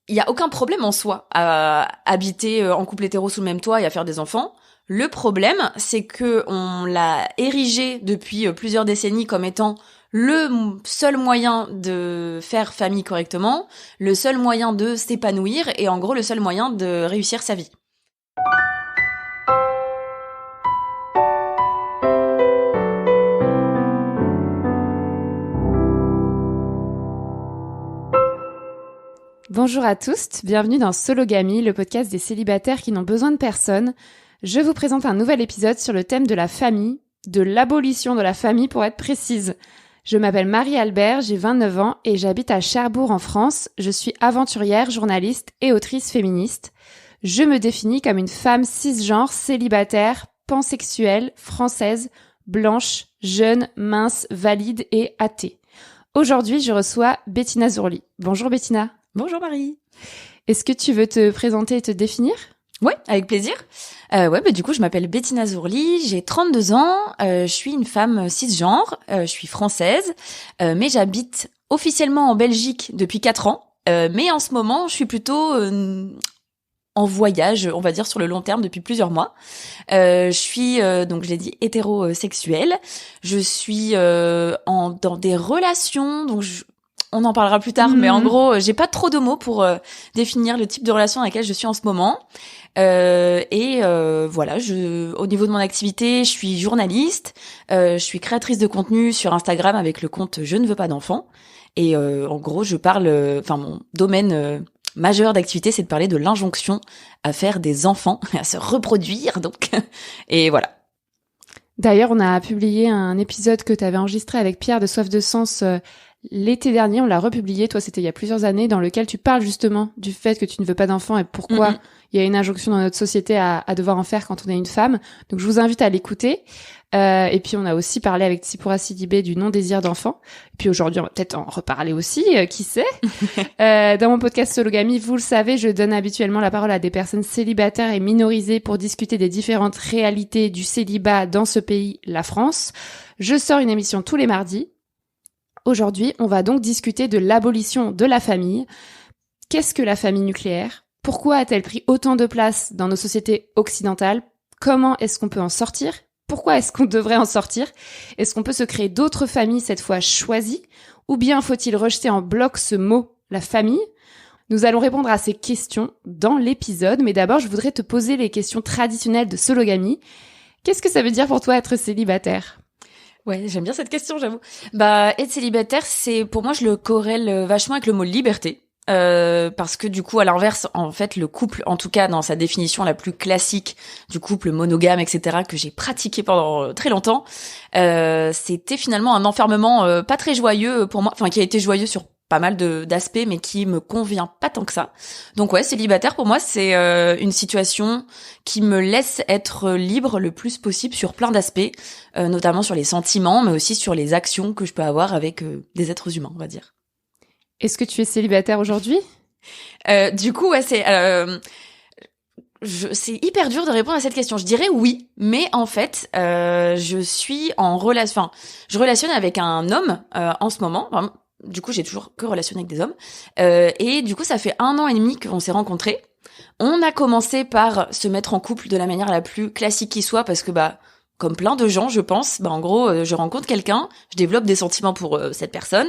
il y a aucun problème en soi à habiter en couple hétéro sous le même toit et à faire des enfants. Le problème, c'est que on l'a érigé depuis plusieurs décennies comme étant le seul moyen de faire famille correctement, le seul moyen de s'épanouir et en gros le seul moyen de réussir sa vie. Bonjour à tous, bienvenue dans Sologamy, le podcast des célibataires qui n'ont besoin de personne. Je vous présente un nouvel épisode sur le thème de la famille, de l'abolition de la famille pour être précise. Je m'appelle Marie-Albert, j'ai 29 ans et j'habite à Cherbourg en France. Je suis aventurière, journaliste et autrice féministe. Je me définis comme une femme cisgenre, célibataire, pansexuelle, française, blanche, jeune, mince, valide et athée. Aujourd'hui, je reçois Bettina Zourli. Bonjour Bettina. Bonjour Marie. Est-ce que tu veux te présenter et te définir ? Ouais, avec plaisir. Du coup, je m'appelle Bettina Zourli, j'ai 32 ans, je suis une femme cisgenre, je suis française, mais j'habite officiellement en Belgique depuis 4 ans, mais en ce moment, je suis plutôt en voyage, on va dire sur le long terme depuis plusieurs mois. Je suis, donc je l'ai dit, hétérosexuelle, je suis dans des relations, donc on en parlera plus tard, mais en gros, j'ai pas trop de mots pour définir le type de relation dans laquelle je suis en ce moment. Voilà, au niveau de mon activité, je suis journaliste, je suis créatrice de contenu sur Instagram avec le compte Je ne veux pas d'enfants. Et en gros, mon domaine majeur d'activité, c'est de parler de l'injonction à faire des enfants, à se reproduire, donc. Et voilà. D'ailleurs, on a publié un épisode que tu avais enregistré avec Pierre de Soif de Sens l'été dernier, on l'a republié, toi c'était il y a plusieurs années, dans lequel tu parles justement du fait que tu ne veux pas d'enfants et pourquoi il y a une injonction dans notre société à devoir en faire quand on est une femme. Donc je vous invite à l'écouter. Et puis on a aussi parlé avec Tsipora Sidibé du non-désir d'enfant. Et puis aujourd'hui on va peut-être en reparler aussi, qui sait. Dans mon podcast Sologamy, vous le savez, je donne habituellement la parole à des personnes célibataires et minorisées pour discuter des différentes réalités du célibat dans ce pays, la France. Je sors une émission tous les mardis. Aujourd'hui, on va donc discuter de l'abolition de la famille. Qu'est-ce que la famille nucléaire ? Pourquoi a-t-elle pris autant de place dans nos sociétés occidentales ? Comment est-ce qu'on peut en sortir ? Pourquoi est-ce qu'on devrait en sortir ? Est-ce qu'on peut se créer d'autres familles, cette fois choisies ? Ou bien faut-il rejeter en bloc ce mot, la famille ? Nous allons répondre à ces questions dans l'épisode, mais d'abord, je voudrais te poser les questions traditionnelles de Sologamy. Qu'est-ce que ça veut dire pour toi être célibataire ? Ouais, j'aime bien cette question, j'avoue. Être célibataire, pour moi, je le corrèle vachement avec le mot liberté. Parce que du coup, à l'inverse, en fait, le couple, en tout cas dans sa définition la plus classique du couple monogame, etc., que j'ai pratiqué pendant très longtemps, c'était finalement un enfermement pas très joyeux pour moi, enfin qui a été joyeux sur pas mal d'aspects, mais qui me convient pas tant que ça. Donc ouais, célibataire pour moi, c'est une situation qui me laisse être libre le plus possible sur plein d'aspects, notamment sur les sentiments, mais aussi sur les actions que je peux avoir avec des êtres humains, on va dire. Est-ce que tu es célibataire aujourd'hui ? Du coup, ouais, c'est hyper dur de répondre à cette question. Je dirais oui, mais en fait, je suis en relation. Enfin, je relationne avec un homme en ce moment. Enfin, du coup, j'ai toujours que relationné avec des hommes. Et du coup, ça fait 1 an et demi qu'on s'est rencontrés. On a commencé par se mettre en couple de la manière la plus classique qui soit, parce que comme plein de gens, je pense, en gros, je rencontre quelqu'un, je développe des sentiments pour cette personne.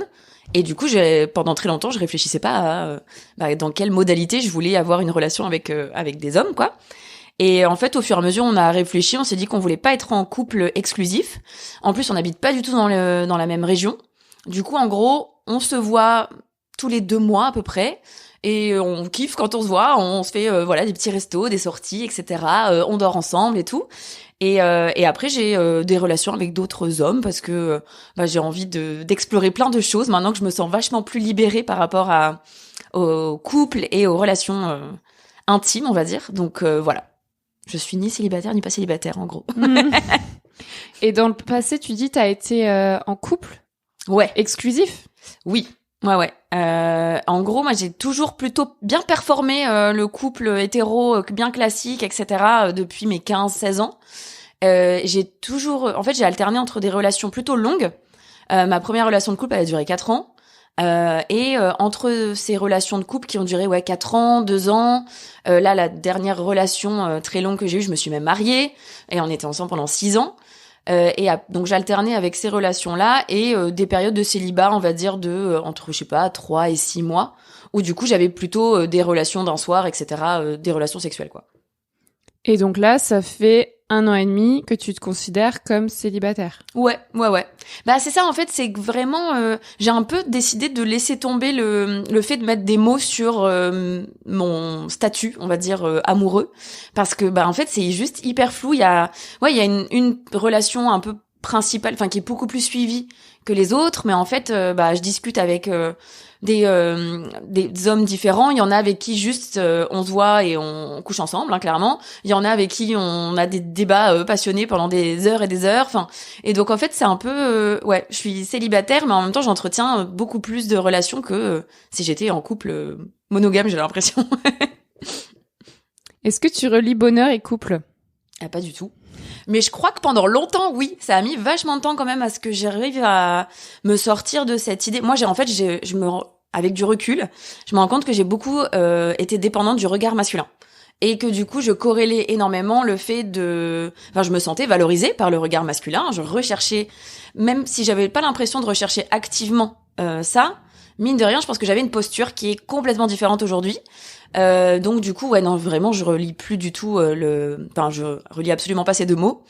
Et du coup, pendant très longtemps, je réfléchissais pas à dans quelle modalité je voulais avoir une relation avec des hommes, quoi. Et en fait, au fur et à mesure, on a réfléchi, on s'est dit qu'on voulait pas être en couple exclusif. En plus, on n'habite pas du tout dans la même région. Du coup, en gros, on se voit tous les 2 mois à peu près. Et on kiffe quand on se voit, on se fait des petits restos, des sorties, etc. On dort ensemble et tout. Et après j'ai des relations avec d'autres hommes parce que j'ai envie d'explorer plein de choses maintenant que je me sens vachement plus libérée par rapport au couple et aux relations intimes, on va dire. Donc voilà, je suis ni célibataire ni pas célibataire en gros. Et dans le passé, tu dis t'as été en couple ? Ouais. Exclusif ? Oui. Ouais. En gros, moi, j'ai toujours plutôt bien performé le couple hétéro bien classique, etc. Depuis mes 15-16 ans. J'ai alterné entre des relations plutôt longues. Ma première relation de couple, elle a duré 4 ans. Entre ces relations de couple qui ont duré 4 ans, 2 ans, là la dernière relation très longue que j'ai eue, je me suis même mariée et on était ensemble pendant 6 ans. Donc j'alternais avec ces relations-là et des périodes de célibat, on va dire entre 3 et 6 mois, où du coup j'avais plutôt des relations d'un soir, etc., des relations sexuelles quoi. Et donc là, ça fait 1 an et demi que tu te considères comme célibataire. Ouais. Bah c'est ça en fait, c'est que vraiment j'ai un peu décidé de laisser tomber le fait de mettre des mots sur mon statut, on va dire amoureux, parce que bah en fait c'est juste hyper flou. Il y a une relation un peu principale, enfin qui est beaucoup plus suivie que les autres, mais en fait je discute avec des hommes différents. Il y en a avec qui juste on se voit et on couche ensemble, hein, clairement. Il y en a avec qui on a des débats passionnés pendant des heures et des heures. Enfin, et donc en fait c'est un peu je suis célibataire, mais en même temps j'entretiens beaucoup plus de relations que si j'étais en couple monogame, j'ai l'impression. Est-ce que tu relis bonheur et couple? Ah, pas du tout. Mais je crois que pendant longtemps, oui, ça a mis vachement de temps quand même à ce que j'arrive à me sortir de cette idée. Moi, avec du recul, je me rends compte que j'ai beaucoup été dépendante du regard masculin. Et que du coup, je corrélais énormément le fait je me sentais valorisée par le regard masculin. Je recherchais, même si j'avais pas l'impression de rechercher activement ça, mine de rien, je pense que j'avais une posture qui est complètement différente aujourd'hui. Donc du coup, vraiment, je relis plus du tout je relis absolument pas ces 2 mots.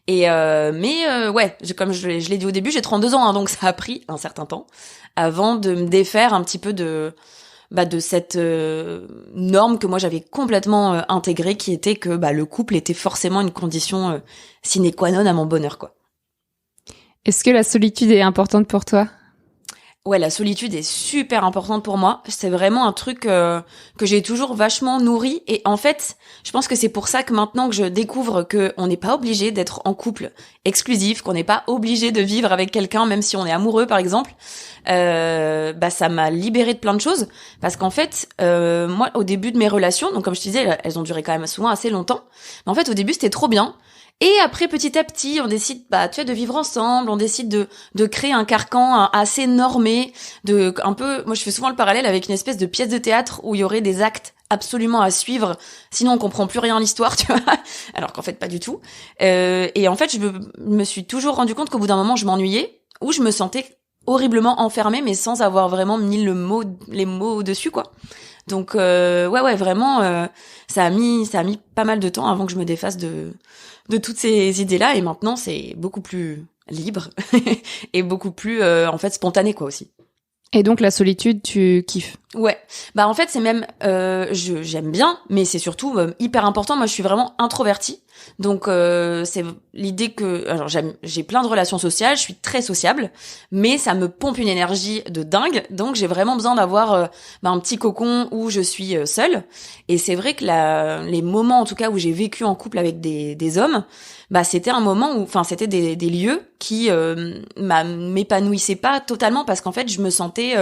Comme je l'ai dit au début, j'ai 32 ans, hein, donc ça a pris un certain temps avant de me défaire un petit peu de cette norme que moi j'avais complètement intégrée, qui était que le couple était forcément une condition sine qua non à mon bonheur, quoi. Est-ce que la solitude est importante pour toi? Ouais, la solitude est super importante pour moi. C'est vraiment un truc que j'ai toujours vachement nourri. Et en fait, je pense que c'est pour ça que maintenant que je découvre que on n'est pas obligé d'être en couple exclusif, qu'on n'est pas obligé de vivre avec quelqu'un, même si on est amoureux, par exemple, ça m'a libérée de plein de choses. Parce qu'en fait, moi, au début de mes relations, donc comme je te disais, elles ont duré quand même souvent assez longtemps. Mais en fait, au début, c'était trop bien. Et après, petit à petit, on décide, de vivre ensemble, on décide de créer un carcan assez normé, moi je fais souvent le parallèle avec une espèce de pièce de théâtre où il y aurait des actes absolument à suivre, sinon on comprend plus rien à l'histoire, tu vois, alors qu'en fait pas du tout. Et en fait, je me suis toujours rendu compte qu'au bout d'un moment, je m'ennuyais, ou je me sentais horriblement enfermée, mais sans avoir vraiment mis les mots dessus, quoi. Donc vraiment, ça a mis pas mal de temps avant que je me défasse de toutes ces idées-là, et maintenant c'est beaucoup plus libre et beaucoup plus en fait spontané, quoi, aussi. Et donc la solitude, tu kiffes? Ouais, en fait c'est même j'aime bien, mais c'est surtout hyper important. Moi je suis vraiment introvertie, donc c'est l'idée que j'ai plein de relations sociales, je suis très sociable, mais ça me pompe une énergie de dingue, donc j'ai vraiment besoin d'avoir un petit cocon où je suis seule. Et c'est vrai que les moments en tout cas où j'ai vécu en couple avec des hommes, c'était un moment où c'était des lieux qui m'épanouissaient pas totalement, parce qu'en fait je me sentais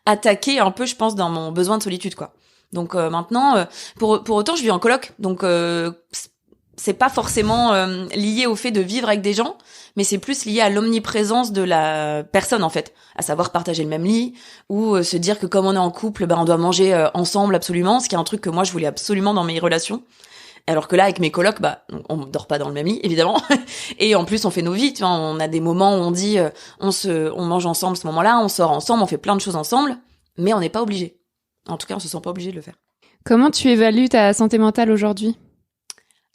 attaquée un peu, je pense, dans mon besoin de solitude, quoi. Donc maintenant, pour autant, je vis en coloc, donc c'est pas forcément lié au fait de vivre avec des gens, mais c'est plus lié à l'omniprésence de la personne, en fait, à savoir partager le même lit, ou se dire que comme on est en couple, on doit manger ensemble absolument, ce qui est un truc que moi je voulais absolument dans mes relations. Alors que là, avec mes colocs, on dort pas dans le même lit, évidemment. Et en plus, on fait nos vies, tu vois. On a des moments où on dit, on mange ensemble ce moment-là, on sort ensemble, on fait plein de choses ensemble, mais on n'est pas obligé. En tout cas, on se sent pas obligé de le faire. Comment tu évalues ta santé mentale aujourd'hui?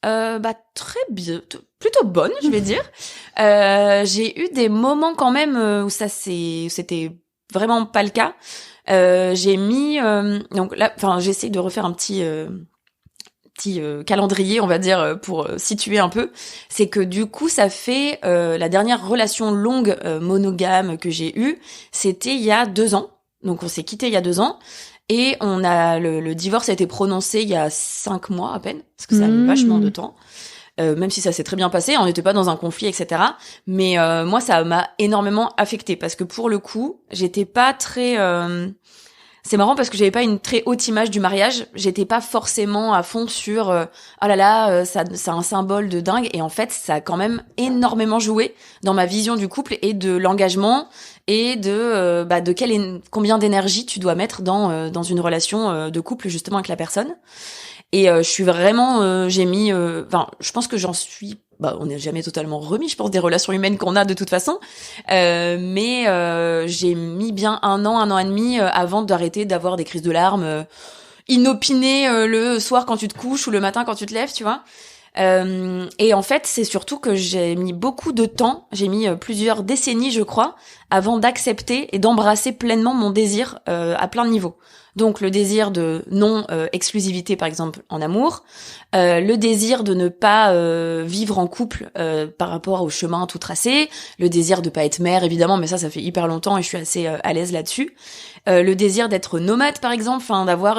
Très bien, plutôt bonne, je vais dire. J'ai eu des moments quand même où c'était vraiment pas le cas. J'ai mis, donc là, j'essaie de refaire un petit calendrier, on va dire, pour situer un peu. C'est que du coup, ça fait la dernière relation longue monogame que j'ai eue, c'était il y a 2 ans. Donc on s'est quitté il y a 2 ans. Et le divorce a été prononcé il y a 5 mois à peine, parce que ça a mis vachement de temps. Même si ça s'est très bien passé, on n'était pas dans un conflit, etc. Mais moi, ça m'a énormément affectée, parce que pour le coup, j'étais pas très... C'est marrant parce que j'avais pas une très haute image du mariage. J'étais pas forcément à fond sur oh là là, ça c'est un symbole de dingue. Et en fait, ça a quand même énormément joué dans ma vision du couple et de l'engagement et de combien d'énergie tu dois mettre dans une relation de couple justement avec la personne. Et je suis vraiment, je pense que j'en suis. On n'est jamais totalement remis, je pense, des relations humaines qu'on a de toute façon. Mais j'ai mis bien un an et demi avant d'arrêter d'avoir des crises de larmes inopinées le soir quand tu te couches ou le matin quand tu te lèves, tu vois. Et en fait, c'est surtout que j'ai mis beaucoup de temps, j'ai mis plusieurs décennies, je crois, avant d'accepter et d'embrasser pleinement mon désir à plein de niveaux. Donc le désir de non-exclusivité, par exemple, en amour, le désir de ne pas vivre en couple par rapport au chemin tout tracé, le désir de pas être mère, évidemment, mais ça fait hyper longtemps et je suis assez à l'aise là-dessus. Le désir d'être nomade, par exemple,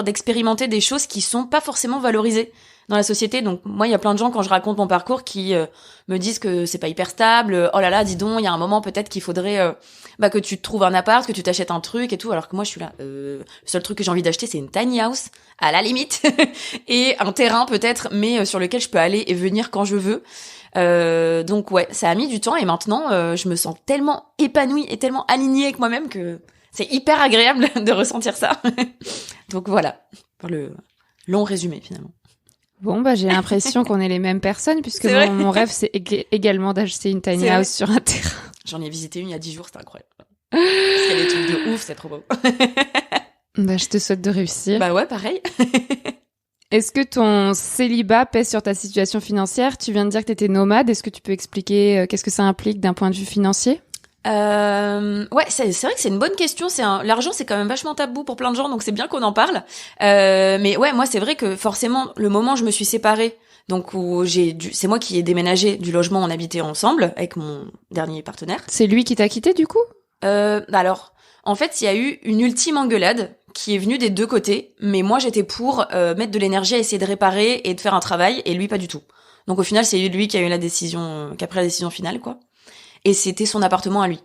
d'expérimenter des choses qui sont pas forcément valorisées dans la société. Donc moi, il y a plein de gens, quand je raconte mon parcours, qui me disent que c'est pas hyper stable. Oh là là, dis donc, il y a un moment peut-être qu'il faudrait que tu te trouves un appart, que tu t'achètes un truc et tout. Alors que moi, je suis là. Le seul truc que j'ai envie d'acheter, c'est une tiny house, à la limite, et un terrain peut-être, mais sur lequel je peux aller et venir quand je veux. Donc ouais, ça a mis du temps et maintenant, je me sens tellement épanouie et tellement alignée avec moi-même que c'est hyper agréable de ressentir ça. Donc voilà, pour le long résumé finalement. Bon, j'ai l'impression qu'on est les mêmes personnes, puisque mon rêve, c'est également d'acheter une tiny house sur un terrain. J'en ai visité une il y a 10 jours, c'était incroyable. Parce qu'il y a des trucs de ouf, c'est trop beau. Je te souhaite de réussir. Ouais, pareil. Est-ce que ton célibat pèse sur ta situation financière? Tu viens de dire que t'étais nomade. Est-ce que tu peux expliquer qu'est-ce que ça implique d'un point de vue financier? Ouais, c'est vrai que c'est une bonne question. L'argent, c'est quand même vachement tabou pour plein de gens, donc c'est bien qu'on en parle. Mais ouais, moi, c'est vrai que forcément, le moment où je me suis séparée, donc c'est moi qui ai déménagé du logement où on habitait ensemble avec mon dernier partenaire. C'est lui qui t'a quitté du coup? Alors, en fait, il y a eu une ultime engueulade qui est venue des deux côtés, mais moi, j'étais pour mettre de l'énergie à essayer de réparer et de faire un travail, et lui, pas du tout. Donc au final, c'est lui qui a eu la décision, qui a pris la décision finale, quoi. Et c'était son appartement à lui.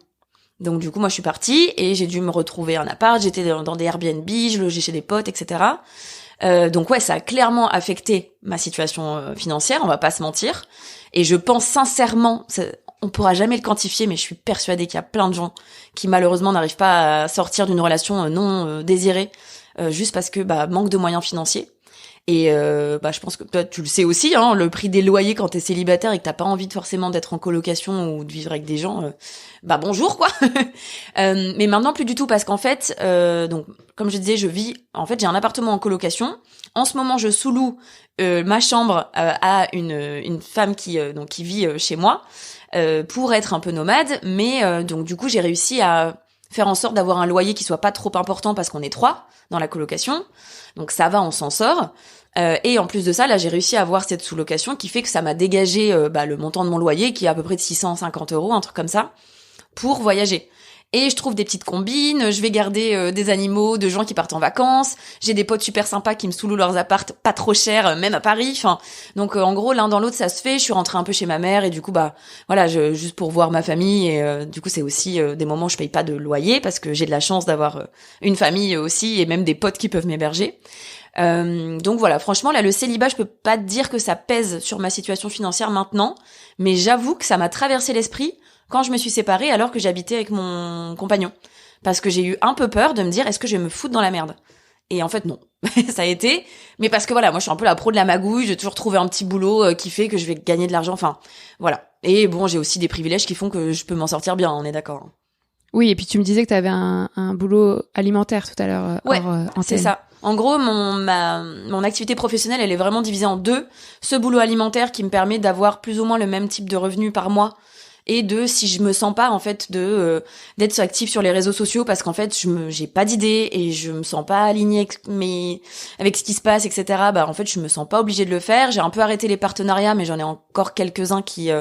Donc du coup, moi, je suis partie et j'ai dû me retrouver un appart. J'étais dans des Airbnb, je logeais chez des potes, etc. Donc ouais, ça a clairement affecté ma situation financière, on va pas se mentir. Et je pense sincèrement, on pourra jamais le quantifier, mais je suis persuadée qu'il y a plein de gens qui malheureusement n'arrivent pas à sortir d'une relation non désirée juste parce que manque de moyens financiers. Et je pense que toi tu le sais aussi, hein, le prix des loyers quand t'es célibataire et que t'as pas envie forcément d'être en colocation ou de vivre avec des gens, bonjour quoi. Mais maintenant plus du tout parce qu'en fait, donc comme je disais, j'ai un appartement en colocation. En ce moment, je sous-loue ma chambre à une femme qui vit chez moi pour être un peu nomade. Mais donc du coup, j'ai réussi à faire en sorte d'avoir un loyer qui soit pas trop important parce qu'on est 3 dans la colocation. Donc ça va, on s'en sort. Et en plus de ça, là, j'ai réussi à avoir cette sous-location qui fait que ça m'a dégagé le montant de mon loyer, qui est à peu près de 650 €, un truc comme ça, pour voyager. Et je trouve des petites combines, je vais garder des animaux, de gens qui partent en vacances, j'ai des potes super sympas qui me sous-louent leurs appartes pas trop chers, même à Paris, donc en gros, l'un dans l'autre, ça se fait. Je suis rentrée un peu chez ma mère et du coup, juste pour voir ma famille et du coup, c'est aussi des moments où je paye pas de loyer parce que j'ai de la chance d'avoir une famille aussi et même des potes qui peuvent m'héberger. Donc voilà, franchement, là, le célibat, je peux pas te dire que ça pèse sur ma situation financière maintenant, mais j'avoue que ça m'a traversé l'esprit quand je me suis séparée alors que j'habitais avec mon compagnon. Parce que j'ai eu un peu peur de me dire, est-ce que je vais me foutre dans la merde? Et en fait, non. Ça a été. Mais parce que voilà, moi, je suis un peu la pro de la magouille, j'ai toujours trouvé un petit boulot qui fait que je vais gagner de l'argent, voilà. Et bon, j'ai aussi des privilèges qui font que je peux m'en sortir bien, on est d'accord. Oui, et puis tu me disais que tu avais un boulot alimentaire tout à l'heure. Ouais, c'est ça. En gros, mon activité professionnelle, elle est vraiment divisée en deux. Ce boulot alimentaire qui me permet d'avoir plus ou moins le même type de revenus par mois. Et si je me sens pas, en fait, d'être active sur les réseaux sociaux parce qu'en fait, j'ai pas d'idée et je me sens pas alignée avec ce qui se passe, etc. En fait, je me sens pas obligée de le faire. J'ai un peu arrêté les partenariats, mais j'en ai encore quelques-uns qui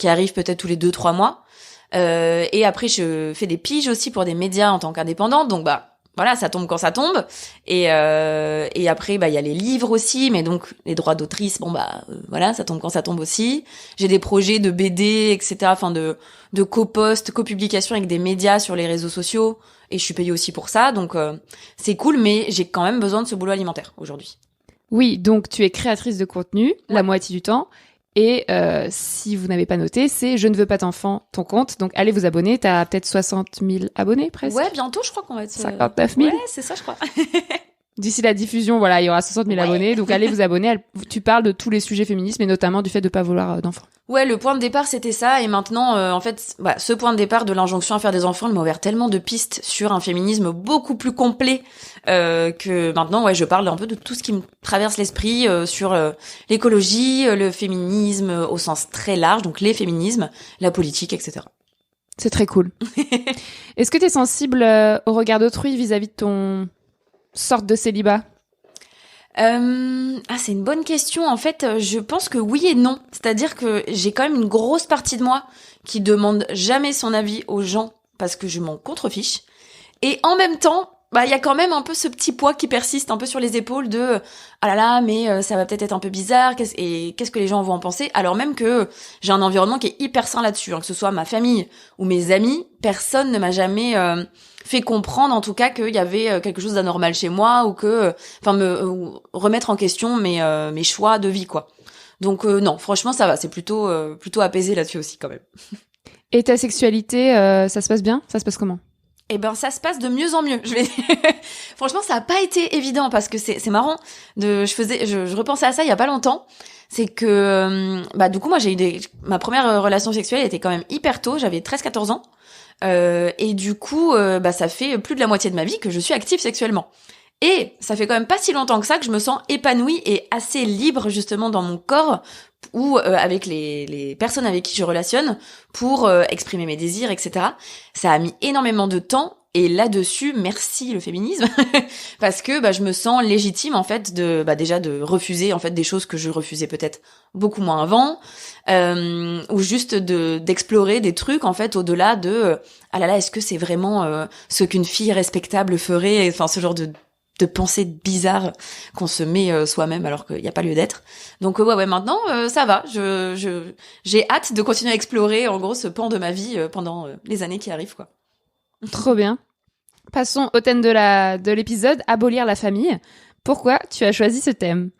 arrivent peut-être tous les 2-3 mois. Et après, je fais des piges aussi pour des médias en tant qu'indépendante. Donc, voilà, ça tombe quand ça tombe. Et après, il y a les livres aussi, mais donc les droits d'autrice, voilà, ça tombe quand ça tombe aussi. J'ai des projets de BD, etc. De co-post, co-publication avec des médias sur les réseaux sociaux. Et je suis payée aussi pour ça. Donc, c'est cool, mais j'ai quand même besoin de ce boulot alimentaire aujourd'hui. Oui, donc tu es créatrice de contenu la moitié du temps. Et si vous n'avez pas noté, c'est Je ne veux pas d'enfant, ton compte. Donc allez vous abonner. T'as peut-être 60 000 abonnés presque. Ouais, bientôt, je crois qu'on va être 59 000. Ouais, c'est ça, je crois. D'ici la diffusion, voilà, il y aura 60 000 abonnés. Donc allez vous abonner. Tu parles de tous les sujets féministes, mais notamment du fait de pas vouloir d'enfants. Ouais, le point de départ, c'était ça. Et maintenant, en fait, ce point de départ de l'injonction à faire des enfants, il m'a ouvert tellement de pistes sur un féminisme beaucoup plus complet que maintenant, ouais, je parle un peu de tout ce qui me traverse l'esprit sur l'écologie, le féminisme au sens très large, donc les féminismes, la politique, etc. C'est très cool. Est-ce que tu es sensible au regard d'autrui vis-à-vis de ton sorte de célibat? C'est une bonne question. En fait, je pense que oui et non. C'est-à-dire que j'ai quand même une grosse partie de moi qui demande jamais son avis aux gens parce que je m'en contrefiche. Et en même temps, il y a quand même un peu ce petit poids qui persiste un peu sur les épaules de ah là là, mais ça va peut-être être un peu bizarre. Qu'est-ce que les gens vont en penser? Alors même que j'ai un environnement qui est hyper sain là-dessus, hein, que ce soit ma famille ou mes amis, personne ne m'a jamais fait comprendre en tout cas qu'il y avait quelque chose d'anormal chez moi ou que me remettre en question mes choix de vie quoi. Donc non, franchement ça va, c'est plutôt apaisé là-dessus aussi quand même. Et ta sexualité, ça se passe bien? Ça se passe comment? Eh ben ça se passe de mieux en mieux. Franchement ça a pas été évident parce que c'est marrant je repensais à ça il y a pas longtemps. C'est que du coup moi ma première relation sexuelle était quand même hyper tôt, j'avais 13-14 ans. Et du coup, ça fait plus de la moitié de ma vie que je suis active sexuellement. Et ça fait quand même pas si longtemps que ça que je me sens épanouie et assez libre justement dans mon corps ou avec les personnes avec qui je relationne pour exprimer mes désirs, etc. Ça a mis énormément de temps. Et là-dessus, merci le féminisme, parce que je me sens légitime en fait déjà de refuser en fait des choses que je refusais peut-être beaucoup moins avant, ou juste d'explorer des trucs en fait au-delà de ah là là, est-ce que c'est vraiment ce qu'une fille respectable ferait, enfin ce genre de pensées bizarres qu'on se met soi-même alors qu'il n'y a pas lieu d'être. Donc ouais maintenant ça va, j'ai hâte de continuer à explorer en gros ce pan de ma vie pendant les années qui arrivent quoi. Trop bien. Passons au thème de l'épisode, abolir la famille. Pourquoi tu as choisi ce thème?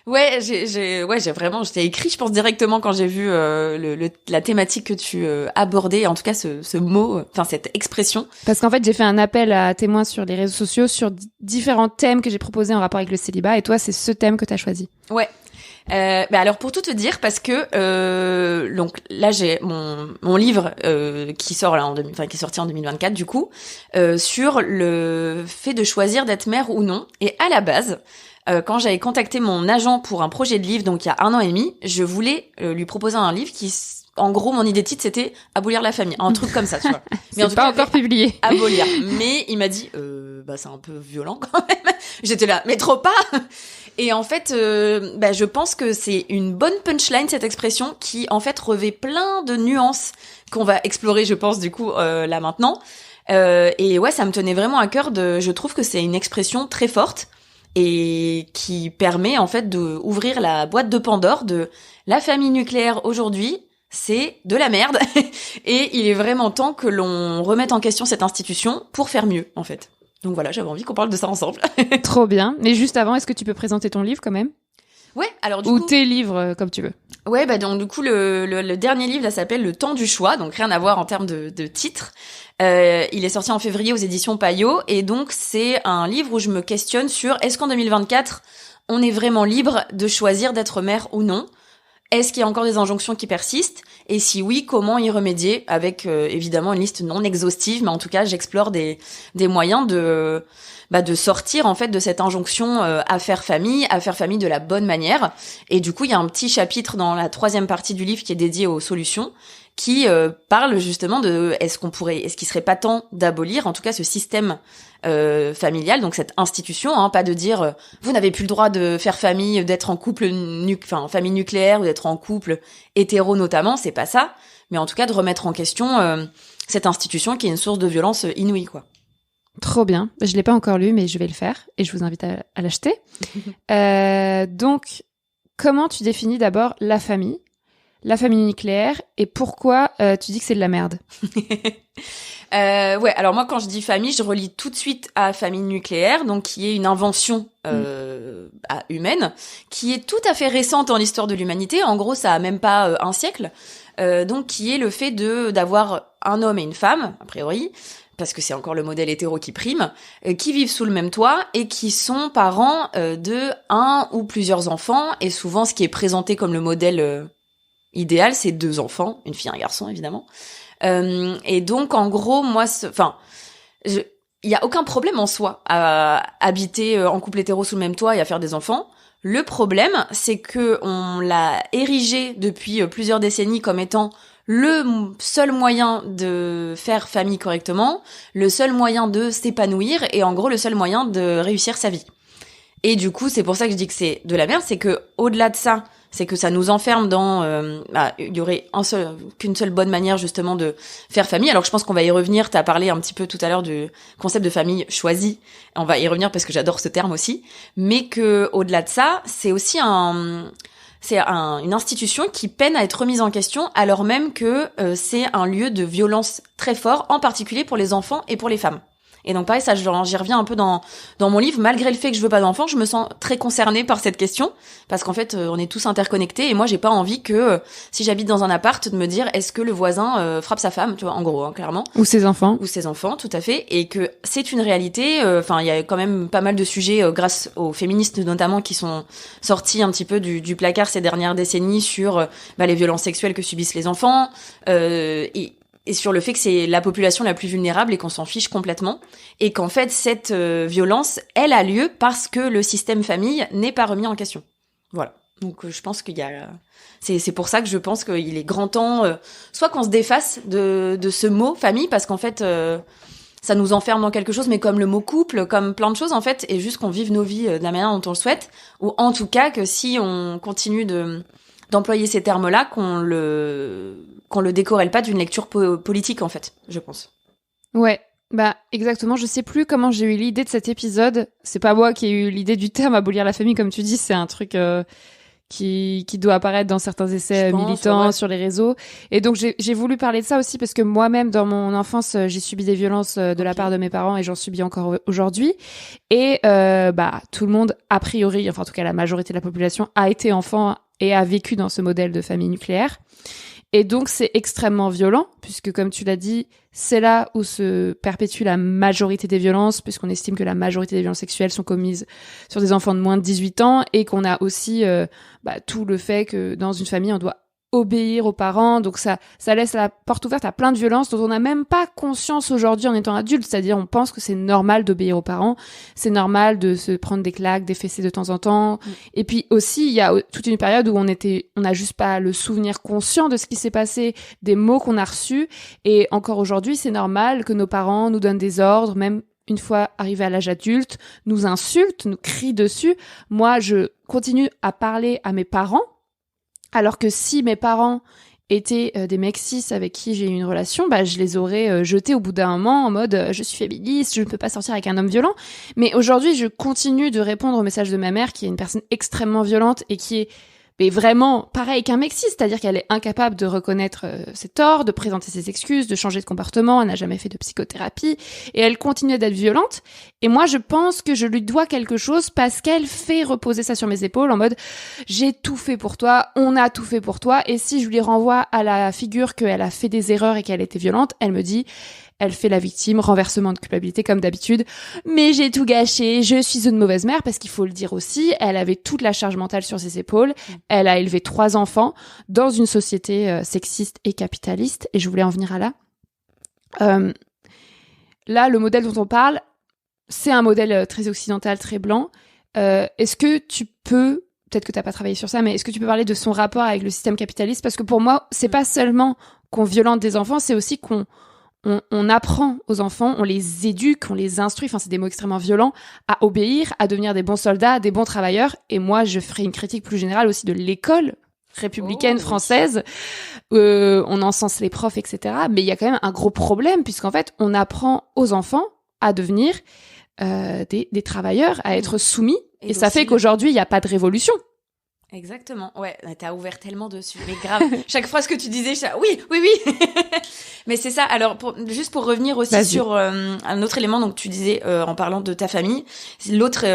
Ouais, je t'ai écrit, je pense directement quand j'ai vu la thématique que tu abordais, en tout cas ce mot, cette expression. Parce qu'en fait, j'ai fait un appel à témoins sur les réseaux sociaux sur différents thèmes que j'ai proposés en rapport avec le célibat, et toi, c'est ce thème que tu as choisi. Ouais. Alors pour tout te dire, parce que donc là j'ai mon livre qui sort là qui est sorti en 2024 du coup sur le fait de choisir d'être mère ou non. Et à la base, quand j'avais contacté mon agent pour un projet de livre, donc il y a 1 an et demi, je voulais lui proposer un livre qui, en gros, mon idée de titre c'était abolir la famille, un truc comme ça, tu vois. Mais en tout cas, pas encore publié. Abolir. Mais il m'a dit, c'est un peu violent quand même. J'étais là, mais trop pas. Et en fait, je pense que c'est une bonne punchline cette expression qui en fait revêt plein de nuances qu'on va explorer, je pense du coup là maintenant. Et ouais, ça me tenait vraiment à cœur je trouve que c'est une expression très forte et qui permet en fait de ouvrir la boîte de Pandore de la famille nucléaire aujourd'hui. C'est de la merde et il est vraiment temps que l'on remette en question cette institution pour faire mieux en fait. Donc voilà, j'avais envie qu'on parle de ça ensemble. Trop bien. Mais juste avant, est-ce que tu peux présenter ton livre quand même? Ouais, alors du coup... Ou tes livres, comme tu veux. Ouais, donc du coup, le dernier livre, là, s'appelle Le temps du choix, donc rien à voir en termes de titre. Il est sorti en février aux éditions Payot, et donc c'est un livre où je me questionne sur est-ce qu'en 2024, on est vraiment libre de choisir d'être mère ou non? Est-ce qu'il y a encore des injonctions qui persistent? Et si oui, comment y remédier? Avec évidemment une liste non exhaustive, mais en tout cas, j'explore des moyens de sortir en fait de cette injonction à faire famille de la bonne manière. Et du coup, il y a un petit chapitre dans la 3e partie du livre qui est dédié aux solutions, qui parle justement de est-ce qu'il serait pas temps d'abolir en tout cas ce système familial, donc cette institution, pas de dire vous n'avez plus le droit de faire famille, d'être en couple famille nucléaire ou d'être en couple hétéro notamment, c'est pas ça, mais en tout cas de remettre en question cette institution qui est une source de violence inouïe quoi. Trop bien. Je l'ai pas encore lu, mais je vais le faire et je vous invite à l'acheter. Donc, comment tu définis d'abord la famille? la famille nucléaire et pourquoi tu dis que c'est de la merde? Ouais, alors moi quand je dis famille, je relie tout de suite à famille nucléaire, donc qui est une invention humaine, qui est tout à fait récente dans l'histoire de l'humanité. En gros, ça a même pas un siècle. Donc qui est le fait d'avoir un homme et une femme, a priori, parce que c'est encore le modèle hétéro qui prime, qui vivent sous le même toit et qui sont parents de un ou plusieurs enfants. Et souvent, ce qui est présenté comme le modèle idéal, c'est 2 enfants, une fille et un garçon, évidemment. Et donc, en gros, moi, il y a aucun problème en soi à habiter en couple hétéro sous le même toit et à faire des enfants. Le problème, c'est que on l'a érigé depuis plusieurs décennies comme étant le seul moyen de faire famille correctement, le seul moyen de s'épanouir et en gros le seul moyen de réussir sa vie. Et du coup, c'est pour ça que je dis que c'est de la merde, c'est que au-delà de ça, c'est que ça nous enferme dans il y aurait qu'une seule bonne manière justement de faire famille. Alors je pense qu'on va y revenir, tu as parlé un petit peu tout à l'heure du concept de famille choisie. On va y revenir parce que j'adore ce terme aussi, mais que au-delà de ça, c'est aussi une institution qui peine à être remise en question alors même que c'est un lieu de violence très fort, en particulier pour les enfants et pour les femmes. Et donc pareil, ça j'y reviens un peu dans mon livre. Malgré le fait que je veux pas d'enfants, je me sens très concernée par cette question parce qu'en fait on est tous interconnectés et moi j'ai pas envie que si j'habite dans un appart de me dire est-ce que le voisin frappe sa femme, tu vois, en gros, hein, clairement, ou ses enfants, tout à fait, et que c'est une réalité. Enfin il y a quand même pas mal de sujets grâce aux féministes notamment qui sont sortis un petit peu du placard ces dernières décennies sur les violences sexuelles que subissent les enfants et sur le fait que c'est la population la plus vulnérable et qu'on s'en fiche complètement. Et qu'en fait, cette violence, elle a lieu parce que le système famille n'est pas remis en question. Voilà. Donc je pense qu'il y a... C'est pour ça que je pense qu'il est grand temps, soit qu'on se défasse de ce mot famille, parce qu'en fait, ça nous enferme dans quelque chose, mais comme le mot couple, comme plein de choses, en fait, et juste qu'on vive nos vies de la manière dont on le souhaite, ou en tout cas que si on continue d'employer ces termes-là, qu'on le décorrèle pas d'une lecture politique, en fait, je pense. Ouais, bah exactement. Je sais plus comment j'ai eu l'idée de cet épisode. C'est pas moi qui ai eu l'idée du terme abolir la famille, comme tu dis, c'est un truc qui doit apparaître dans certains essais militants sur les réseaux. Et donc j'ai voulu parler de ça aussi parce que moi-même, dans mon enfance, j'ai subi des violences de la part de mes parents et j'en subis encore aujourd'hui. Et tout le monde, a priori, enfin en tout cas la majorité de la population, a été enfant et a vécu dans ce modèle de famille nucléaire. Et donc, c'est extrêmement violent, puisque, comme tu l'as dit, c'est là où se perpétue la majorité des violences, puisqu'on estime que la majorité des violences sexuelles sont commises sur des enfants de moins de 18 ans, et qu'on a aussi tout le fait que dans une famille, on doit obéir aux parents, donc ça laisse la porte ouverte à plein de violences dont on n'a même pas conscience aujourd'hui en étant adulte, c'est-à-dire on pense que c'est normal d'obéir aux parents, c'est normal de se prendre des claques, des fessées de temps en temps, et puis aussi il y a toute une période où on n'a juste pas le souvenir conscient de ce qui s'est passé, des mots qu'on a reçus, et encore aujourd'hui c'est normal que nos parents nous donnent des ordres, même une fois arrivés à l'âge adulte, nous insultent, nous crient dessus. Moi je continue à parler à mes parents, alors que si mes parents étaient des mecs cis avec qui j'ai eu une relation, je les aurais jetés au bout d'un moment en mode je suis féministe, je ne peux pas sortir avec un homme violent. Mais aujourd'hui, je continue de répondre au message de ma mère qui est une personne extrêmement violente et qui est vraiment pareil qu'un mec cis, c'est-à-dire qu'elle est incapable de reconnaître ses torts, de présenter ses excuses, de changer de comportement, elle n'a jamais fait de psychothérapie et elle continue d'être violente. Et moi, je pense que je lui dois quelque chose parce qu'elle fait reposer ça sur mes épaules en mode j'ai tout fait pour toi, on a tout fait pour toi. Et si je lui renvoie à la figure qu'elle a fait des erreurs et qu'elle était violente, elle me dit... Elle fait la victime, renversement de culpabilité comme d'habitude. Mais j'ai tout gâché, je suis une mauvaise mère parce qu'il faut le dire aussi, elle avait toute la charge mentale sur ses épaules. Elle a élevé 3 enfants dans une société sexiste et capitaliste. Et je voulais en venir à là. Là, le modèle dont on parle, c'est un modèle très occidental, très blanc. Est-ce que tu peux... Peut-être que t'as pas travaillé sur ça, mais est-ce que tu peux parler de son rapport avec le système capitaliste? Parce que pour moi, c'est pas seulement qu'on violente des enfants, c'est aussi qu'on apprend aux enfants, on les éduque, on les instruit, enfin c'est des mots extrêmement violents, à obéir, à devenir des bons soldats, des bons travailleurs. Et moi, je ferai une critique plus générale aussi de l'école républicaine française. On encense les profs, etc. Mais il y a quand même un gros problème, puisqu'en fait, on apprend aux enfants à devenir des travailleurs, à être soumis. Et ça fait qu'aujourd'hui, il n'y a pas de révolution. Exactement. Ouais, t'as ouvert tellement dessus. Mais grave. Chaque phrase que tu disais, oui, oui, oui. Mais c'est ça. Alors, juste pour revenir aussi Vas-y. sur un autre élément, donc tu disais en parlant de ta famille, l'autre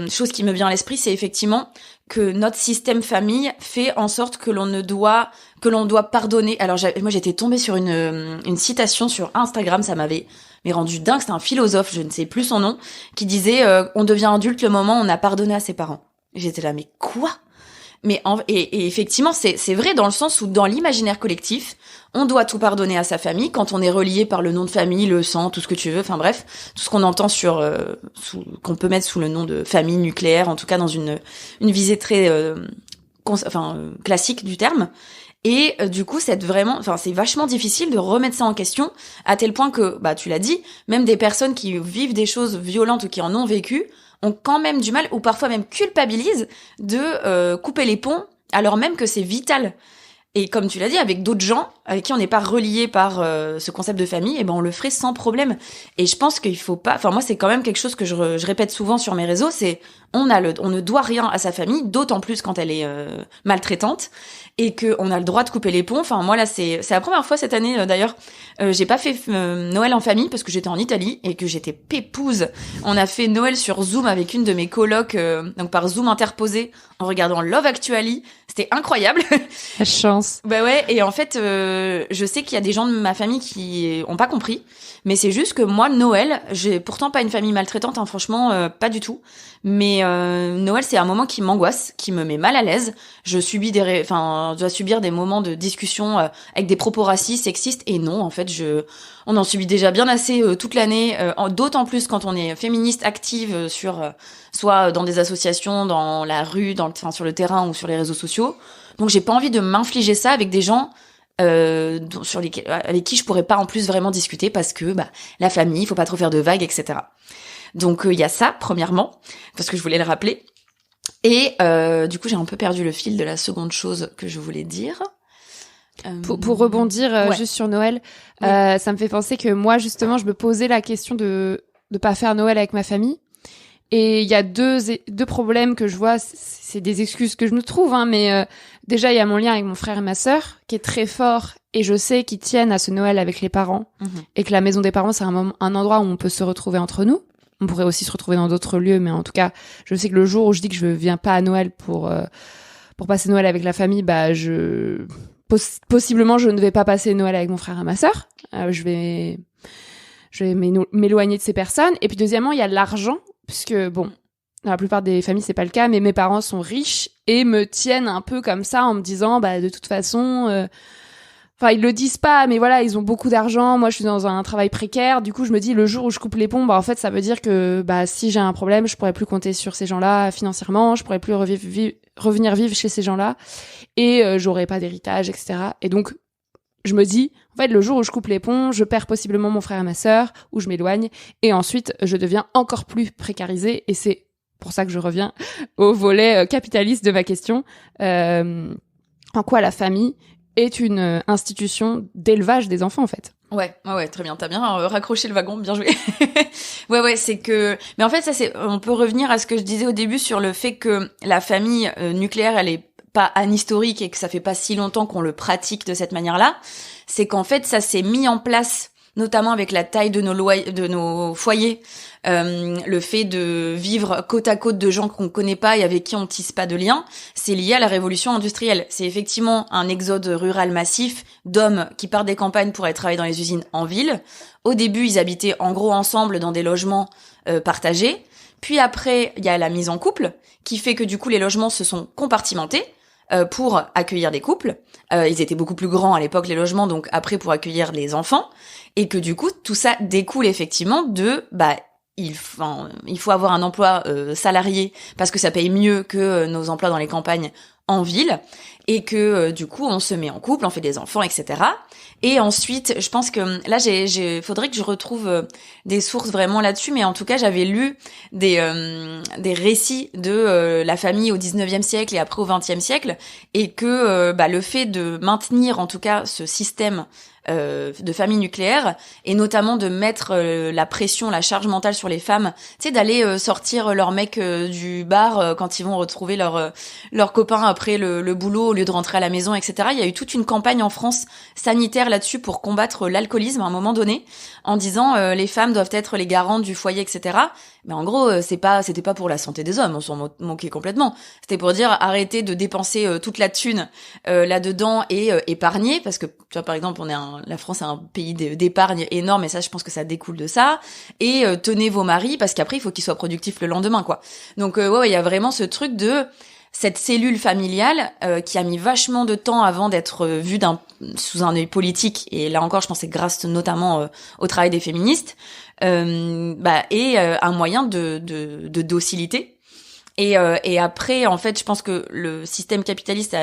chose qui me vient à l'esprit, c'est effectivement que notre système famille fait en sorte que l'on doit pardonner. Alors, moi, j'étais tombée sur une citation sur Instagram, ça m'avait rendu dingue. C'était un philosophe, je ne sais plus son nom, qui disait on devient adulte le moment où on a pardonné à ses parents. J'étais là, mais quoi? Et effectivement, c'est vrai dans le sens où dans l'imaginaire collectif, on doit tout pardonner à sa famille quand on est relié par le nom de famille, le sang, tout ce que tu veux. Enfin bref, tout ce qu'on entend qu'on peut mettre sous le nom de famille nucléaire, en tout cas dans une visée très classique du terme. Et du coup, c'est vachement difficile de remettre ça en question à tel point que, tu l'as dit, même des personnes qui vivent des choses violentes ou qui en ont vécu ont quand même du mal, ou parfois même culpabilisent, de couper les ponts, alors même que c'est vital. Et comme tu l'as dit, avec d'autres gens avec qui on n'est pas relié par ce concept de famille, et ben on le ferait sans problème. Et je pense qu'il faut pas. Enfin moi c'est quand même quelque chose que je répète souvent sur mes réseaux, c'est on ne doit rien à sa famille, d'autant plus quand elle est maltraitante, et que on a le droit de couper les ponts. Enfin moi là c'est la première fois cette année d'ailleurs, j'ai pas fait Noël en famille parce que j'étais en Italie et que j'étais pépouze. On a fait Noël sur Zoom avec une de mes colocs, donc par Zoom interposé en regardant Love Actually. C'était incroyable. La chance. Bah ouais, et en fait, je sais qu'il y a des gens de ma famille qui ont pas compris, mais c'est juste que moi, Noël, j'ai pourtant pas une famille maltraitante, hein, franchement, pas du tout. Mais Noël, c'est un moment qui m'angoisse, qui me met mal à l'aise. Je dois subir des moments de discussion avec des propos racistes, sexistes, et non, en fait, on en subit déjà bien assez toute l'année, d'autant plus quand on est féministe active soit dans des associations, dans la rue, sur le terrain ou sur les réseaux sociaux. Donc j'ai pas envie de m'infliger ça avec des gens avec qui je pourrais pas en plus vraiment discuter parce que la famille, il faut pas trop faire de vagues, etc. Donc il y a ça premièrement parce que je voulais le rappeler. Et du coup j'ai un peu perdu le fil de la seconde chose que je voulais dire. Pour rebondir ouais. juste sur Noël, Oui. ça me fait penser que moi justement je me posais la question de pas faire Noël avec ma famille. Et il y a deux problèmes que je vois, c'est des excuses que je me trouve, hein, mais déjà il y a mon lien avec mon frère et ma sœur qui est très fort et je sais qu'ils tiennent à ce Noël avec les parents et que la maison des parents c'est un endroit où on peut se retrouver entre nous. On pourrait aussi se retrouver dans d'autres lieux, mais en tout cas, je sais que le jour où je dis que je viens pas à Noël pour passer Noël avec la famille, possiblement je ne vais pas passer Noël avec mon frère et ma sœur. Je vais m'éloigner de ces personnes. Et puis deuxièmement, il y a l'argent. Puisque, bon, dans la plupart des familles, c'est pas le cas, mais mes parents sont riches et me tiennent un peu comme ça en me disant, de toute façon, ils le disent pas, mais voilà, ils ont beaucoup d'argent. Moi, je suis dans un travail précaire. Du coup, je me dis, le jour où je coupe les ponts, en fait, ça veut dire que, si j'ai un problème, je pourrais plus compter sur ces gens-là financièrement, je pourrais plus revenir vivre chez ces gens-là et j'aurais pas d'héritage, etc. Et donc, je me dis, en fait, le jour où je coupe les ponts, je perds possiblement mon frère et ma sœur, ou je m'éloigne, et ensuite, je deviens encore plus précarisée, et c'est pour ça que je reviens au volet capitaliste de ma question. En quoi la famille est une institution d'élevage des enfants, en fait. Ouais, très bien. T'as bien raccroché le wagon, bien joué. ouais, c'est que... Mais en fait, on peut revenir à ce que je disais au début sur le fait que la famille nucléaire, elle est pas anhistorique et que ça fait pas si longtemps qu'on le pratique de cette manière-là, c'est qu'en fait ça s'est mis en place notamment avec la taille de nos foyers, le fait de vivre côte à côte de gens qu'on connaît pas et avec qui on tisse pas de lien, c'est lié à la révolution industrielle. C'est effectivement un exode rural massif d'hommes qui partent des campagnes pour aller travailler dans les usines en ville. Au début, ils habitaient en gros ensemble dans des logements partagés. Puis après, il y a la mise en couple qui fait que du coup les logements se sont compartimentés pour accueillir des couples. Ils étaient beaucoup plus grands à l'époque, les logements, donc après pour accueillir les enfants. Et que du coup, tout ça découle effectivement de... il faut avoir un emploi salarié parce que ça paye mieux que nos emplois dans les campagnes en ville. Et que du coup, on se met en couple, on fait des enfants, etc. Et ensuite, je pense que là, faudrait que je retrouve des sources vraiment là-dessus, mais en tout cas, j'avais lu des récits de la famille au 19e siècle et après au 20e siècle, et que le fait de maintenir en tout cas ce système de famille nucléaire, et notamment de mettre la pression, la charge mentale sur les femmes, tu sais, d'aller sortir leurs mecs du bar quand ils vont retrouver leurs copains après le boulot au lieu de rentrer à la maison, etc. Il y a eu toute une campagne en France sanitaire là-dessus pour combattre l'alcoolisme à un moment donné, en disant les femmes doivent être les garantes du foyer, etc. Mais en gros, c'était pas pour la santé des hommes, on s'en moquait complètement. C'était pour dire arrêtez de dépenser toute la thune là-dedans et épargner, parce que tu vois, par exemple, la France est un pays d'épargne énorme, et ça, je pense que ça découle de ça. Et tenez vos maris, parce qu'après, il faut qu'ils soient productifs le lendemain, quoi. Donc ouais, il y a vraiment ce truc de cette cellule familiale qui a mis vachement de temps avant d'être vue sous un œil politique, et là encore je pense que c'est grâce notamment au travail des féministes, et un moyen de docilité. Et après, en fait, je pense que le système capitaliste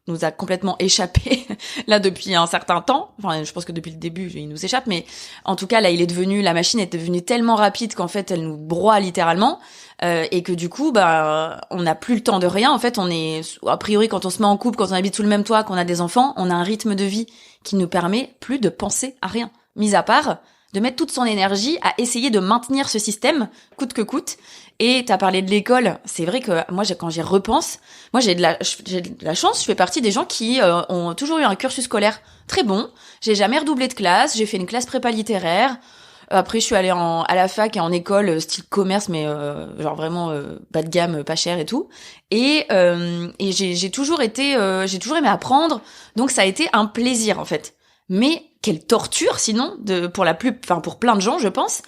nous a complètement échappé là depuis un certain temps. Enfin, je pense que depuis le début, il nous échappe, mais en tout cas, là, la machine est devenue tellement rapide qu'en fait, elle nous broie littéralement, et que du coup, on n'a plus le temps de rien. En fait, a priori, quand on se met en couple, quand on habite sous le même toit, qu'on a des enfants, on a un rythme de vie qui ne permet plus de penser à rien, mis à part de mettre toute son énergie à essayer de maintenir ce système coûte que coûte. Et t'as parlé de l'école, c'est vrai que moi, quand j'y repense, moi j'ai de la chance, je fais partie des gens qui ont toujours eu un cursus scolaire très bon. J'ai jamais redoublé de classe, j'ai fait une classe prépa littéraire. Après, je suis allée à la fac et en école style commerce, mais genre vraiment bas de gamme, pas cher et tout. Et j'ai toujours aimé apprendre, donc ça a été un plaisir en fait. Mais quelle torture sinon pour plein de gens, je pense,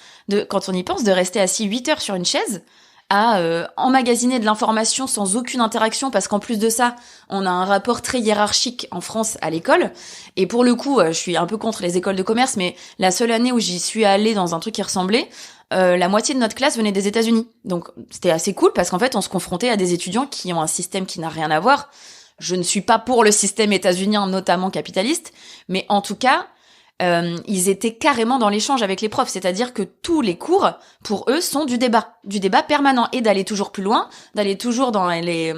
quand on y pense, de rester assis 8 heures sur une chaise à emmagasiner de l'information sans aucune interaction, parce qu'en plus de ça, on a un rapport très hiérarchique en France à l'école. Et pour le coup, je suis un peu contre les écoles de commerce, mais la seule année où j'y suis allée dans un truc qui ressemblait, la moitié de notre classe venait des États-Unis. Donc c'était assez cool, parce qu'en fait, on se confrontait à des étudiants qui ont un système qui n'a rien à voir. Je ne suis pas pour le système états-unien, notamment capitaliste, mais en tout cas, ils étaient carrément dans l'échange avec les profs, c'est-à-dire que tous les cours, pour eux, sont du débat permanent, et d'aller toujours plus loin, d'aller toujours dans les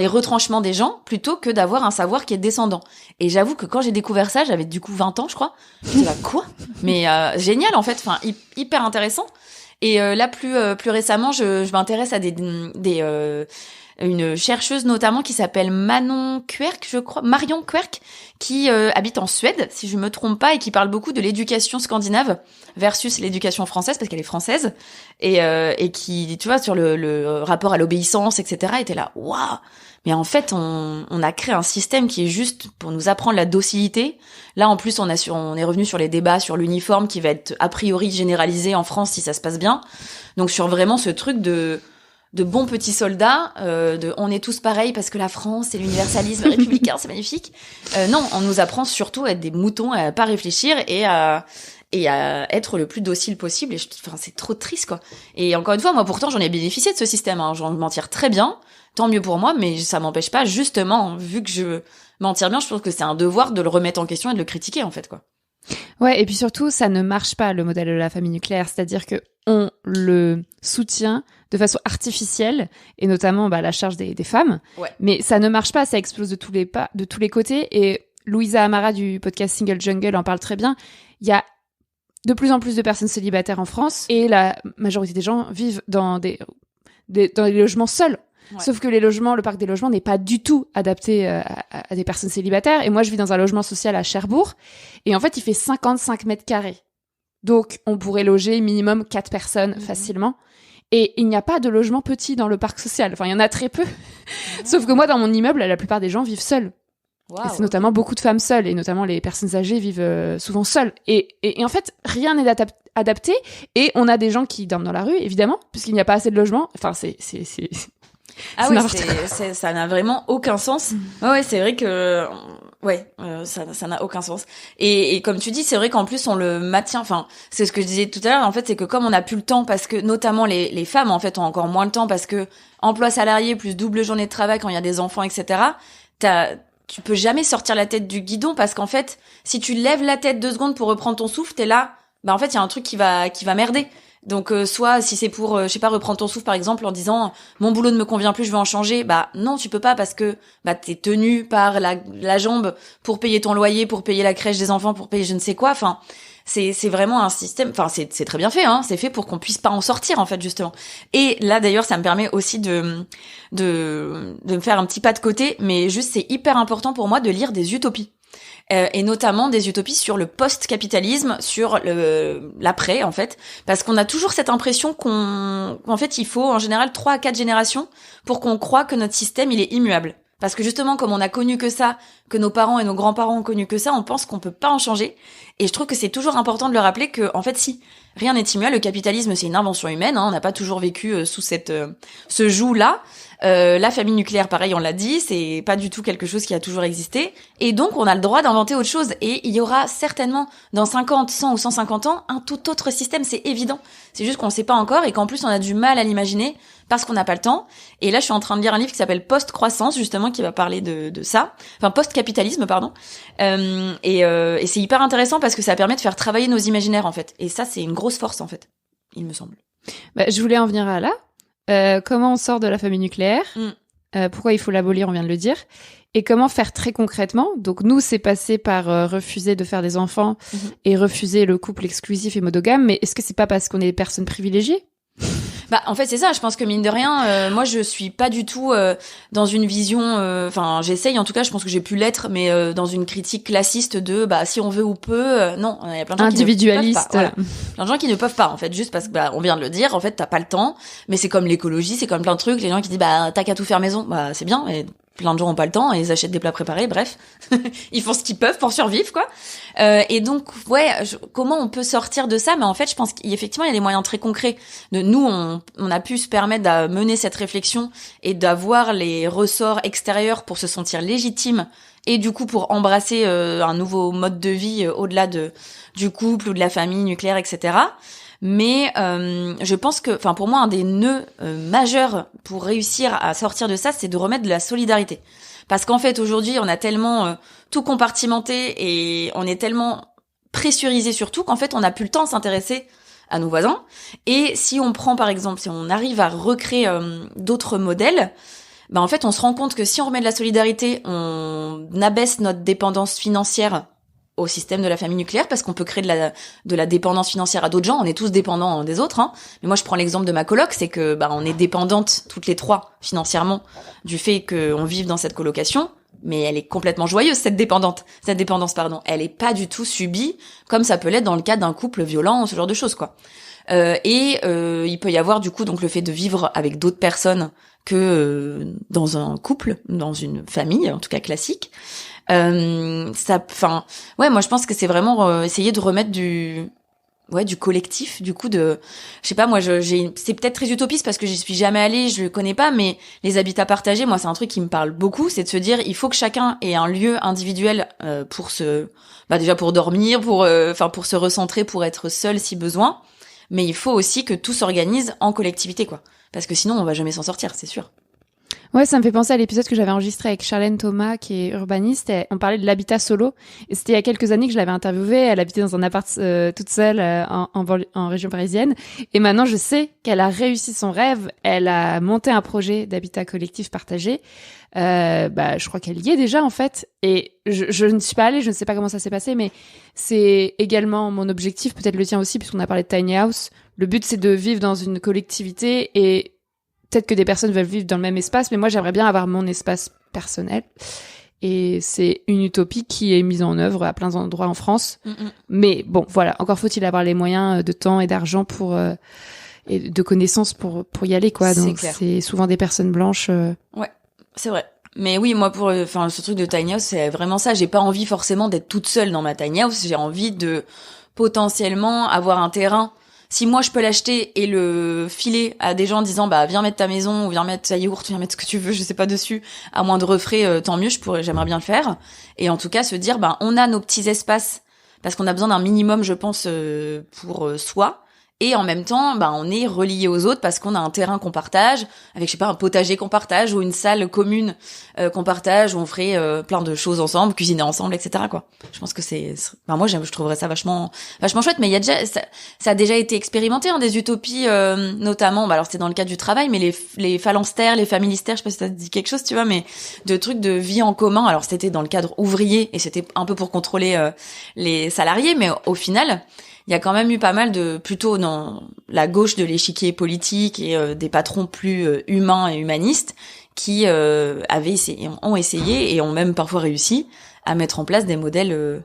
retranchements des gens, plutôt que d'avoir un savoir qui est descendant. Et j'avoue que quand j'ai découvert ça, j'avais du coup 20 ans, je crois. Je me suis dit, quoi ? Mais génial, en fait, enfin hyper intéressant. Et là, plus récemment, je m'intéresse à une chercheuse notamment qui s'appelle Marion Querk, qui habite en Suède, si je me trompe pas, et qui parle beaucoup de l'éducation scandinave versus l'éducation française, parce qu'elle est française, et qui, tu vois, sur le rapport à l'obéissance, etc., était là, waouh. Mais en fait, on a créé un système qui est juste pour nous apprendre la docilité. Là, en plus, on est revenu sur les débats sur l'uniforme qui va être a priori généralisé en France si ça se passe bien. Donc sur vraiment ce truc de bons petits soldats, on est tous pareils parce que la France, c'est l'universalisme républicain, c'est magnifique. Non, on nous apprend surtout à être des moutons, à pas réfléchir et à être le plus docile possible. Et c'est trop triste, quoi. Et encore une fois, moi, pourtant, j'en ai bénéficié de ce système, hein. J'en m'en tire très bien. Tant mieux pour moi, mais ça m'empêche pas, justement, vu que je m'en tire bien, je pense que c'est un devoir de le remettre en question et de le critiquer, en fait, quoi. Ouais, et puis surtout, ça ne marche pas, le modèle de la famille nucléaire. C'est-à-dire que on le soutient de façon artificielle, et notamment la charge des femmes. Ouais. Mais ça ne marche pas, ça explose de tous les côtés. Et Louisa Amara du podcast Single Jungle en parle très bien. Il y a de plus en plus de personnes célibataires en France, et la majorité des gens vivent dans des logements seuls. Ouais. Sauf que le parc des logements n'est pas du tout adapté à des personnes célibataires. Et moi, je vis dans un logement social à Cherbourg. Et en fait, il fait 55 mètres carrés. Donc, on pourrait loger minimum 4 personnes facilement. Et il n'y a pas de logement petit dans le parc social. Enfin, il y en a très peu. Sauf que moi, dans mon immeuble, la plupart des gens vivent seuls. Wow. Et c'est notamment beaucoup de femmes seules. Et notamment, les personnes âgées vivent souvent seules. Et en fait, rien n'est adapté. Et on a des gens qui dorment dans la rue, évidemment, puisqu'il n'y a pas assez de logements. Enfin, Ah oui, ça n'a vraiment aucun sens. Ouais, c'est vrai que ça n'a aucun sens. Et comme tu dis, c'est vrai qu'en plus on le maintient. Enfin, c'est ce que je disais tout à l'heure. En fait, c'est que comme on n'a plus le temps, parce que notamment les femmes en fait ont encore moins le temps, parce que emploi salarié plus double journée de travail quand il y a des enfants, etc. Tu peux jamais sortir la tête du guidon, parce qu'en fait, si tu lèves la tête 2 secondes pour reprendre ton souffle, t'es là. En fait, il y a un truc qui va merder. Donc soit si c'est pour je sais pas reprendre ton souffle par exemple en disant mon boulot ne me convient plus, je veux en changer, bah non, tu peux pas parce que bah t'es tenu par la jambe pour payer ton loyer, pour payer la crèche des enfants, pour payer je ne sais quoi. Enfin, c'est vraiment un système, enfin c'est très bien fait hein, c'est fait pour qu'on puisse pas en sortir en fait justement. Et là d'ailleurs, ça me permet aussi de me faire un petit pas de côté, mais juste c'est hyper important pour moi de lire des utopies. Et notamment des utopies sur le post-capitalisme, sur l'après en fait, parce qu'on a toujours cette impression qu'en fait il faut en général 3 à 4 générations pour qu'on croie que notre système il est immuable. Parce que justement, comme on a connu que ça, que nos parents et nos grands-parents ont connu que ça, on pense qu'on peut pas en changer. Et je trouve que c'est toujours important de le rappeler que, en fait, si rien n'est immuable, le capitalisme c'est une invention humaine. Hein, on n'a pas toujours vécu sous ce joug-là. La famille nucléaire, pareil, on l'a dit, c'est pas du tout quelque chose qui a toujours existé. Et donc, on a le droit d'inventer autre chose. Et il y aura certainement, dans 50, 100 ou 150 ans, un tout autre système, c'est évident. C'est juste qu'on sait pas encore et qu'en plus, on a du mal à l'imaginer parce qu'on n'a pas le temps. Et là, je suis en train de lire un livre qui s'appelle Post-croissance, justement, qui va parler de ça. Enfin, post-capitalisme, pardon. Et c'est hyper intéressant parce que ça permet de faire travailler nos imaginaires, en fait. Et ça, c'est une grosse force, en fait, il me semble. Bah, je voulais en venir à là. Comment on sort de la famille nucléaire, pourquoi il faut l'abolir, on vient de le dire, et comment faire très concrètement. Donc nous, c'est passé par refuser de faire des enfants et refuser le couple exclusif et monogame, mais est-ce que c'est pas parce qu'on est des personnes privilégiées ? Bah en fait c'est ça, je pense que mine de rien moi je suis pas du tout dans une vision enfin j'essaye en tout cas, je pense que j'ai pu l'être mais dans une critique classiste de bah si on veut ou peut non, il y a plein de gens individualiste. qui ne peuvent pas, voilà. Plein de gens qui ne peuvent pas en fait juste parce que bah on vient de le dire, en fait t'as pas le temps, mais c'est comme l'écologie, c'est comme plein de trucs, les gens qui disent bah t'as qu'à tout faire maison, bah c'est bien et plein de gens ont pas le temps et ils achètent des plats préparés, bref. Ils font ce qu'ils peuvent pour survivre, quoi. Et donc, ouais, comment on peut sortir de ça? Mais en fait, je pense qu'effectivement, il y a des moyens très concrets. Nous, on a pu se permettre de mener cette réflexion et d'avoir les ressorts extérieurs pour se sentir légitime et du coup pour embrasser un nouveau mode de vie au-delà du couple ou de la famille nucléaire, etc. Mais je pense que, enfin pour moi, un des nœuds majeurs pour réussir à sortir de ça, c'est de remettre de la solidarité. Parce qu'en fait, aujourd'hui, on a tellement tout compartimenté et on est tellement pressurisé sur tout qu'en fait, on n'a plus le temps de s'intéresser à nos voisins. Et si on prend, par exemple, si on arrive à recréer d'autres modèles, ben en fait, on se rend compte que si on remet de la solidarité, on abaisse notre dépendance financière au système de la famille nucléaire, parce qu'on peut créer de la dépendance financière à d'autres gens. On est tous dépendants des autres, hein. Mais moi, je prends l'exemple de ma coloc, c'est que bah on est dépendantes toutes les trois financièrement du fait qu'on vive dans cette colocation. Mais elle est complètement joyeuse, cette dépendance, pardon. Elle est pas du tout subie comme ça peut l'être dans le cas d'un couple violent, ce genre de choses, quoi. Il peut y avoir du coup donc le fait de vivre avec d'autres personnes que dans un couple, dans une famille, en tout cas classique. Moi je pense que c'est vraiment essayer de remettre du collectif, du coup je sais pas, moi c'est peut-être très utopiste parce que j'y suis jamais allée, je le connais pas, mais les habitats partagés, moi c'est un truc qui me parle beaucoup, c'est de se dire il faut que chacun ait un lieu individuel pour déjà pour dormir, pour se recentrer, pour être seul si besoin, mais il faut aussi que tout s'organise en collectivité, quoi, parce que sinon on va jamais s'en sortir, c'est sûr. Ouais, ça me fait penser à l'épisode que j'avais enregistré avec Charlène Thomas, qui est urbaniste. Et on parlait de l'habitat solo. Et c'était il y a quelques années que je l'avais interviewée. Elle habitait dans un appart toute seule en région parisienne. Et maintenant, je sais qu'elle a réussi son rêve. Elle a monté un projet d'habitat collectif partagé. Je crois qu'elle y est déjà, en fait. Et je ne suis pas allée, je ne sais pas comment ça s'est passé, mais c'est également mon objectif, peut-être le tien aussi, puisqu'on a parlé de tiny house. Le but, c'est de vivre dans une collectivité et peut-être que des personnes veulent vivre dans le même espace, mais moi, j'aimerais bien avoir mon espace personnel. Et c'est une utopie qui est mise en œuvre à plein d'endroits en France. Mais bon, voilà, encore faut-il avoir les moyens de temps et d'argent et de connaissances pour y aller, quoi. Donc, c'est souvent des personnes blanches. Ouais, c'est vrai. Mais oui, moi, ce truc de tiny house, c'est vraiment ça. J'ai pas envie forcément d'être toute seule dans ma tiny house. J'ai envie de potentiellement avoir un terrain. Si moi je peux l'acheter et le filer à des gens en disant bah viens mettre ta maison ou viens mettre ta yaourt, viens mettre ce que tu veux, je sais pas dessus, à moindre frais, tant mieux, j'aimerais bien le faire. Et en tout cas se dire bah on a nos petits espaces parce qu'on a besoin d'un minimum, je pense, pour soi. et en même temps, on est relié aux autres parce qu'on a un terrain qu'on partage, avec, je sais pas, un potager qu'on partage ou une salle commune qu'on partage, où on ferait plein de choses ensemble, cuisiner ensemble, etc., quoi. Je pense que moi, je trouverais ça vachement chouette, mais il y a déjà, ça a déjà été expérimenté, hein, des utopies, notamment, alors c'était dans le cadre du travail, mais les phalanstères, les familistères, je sais pas si ça te dit quelque chose, tu vois, mais de trucs de vie en commun. Alors c'était dans le cadre ouvrier et c'était un peu pour contrôler les salariés, mais au final, il y a quand même eu pas mal plutôt dans la gauche de l'échiquier politique et des patrons plus humains et humanistes qui ont essayé et ont même parfois réussi à mettre en place des modèles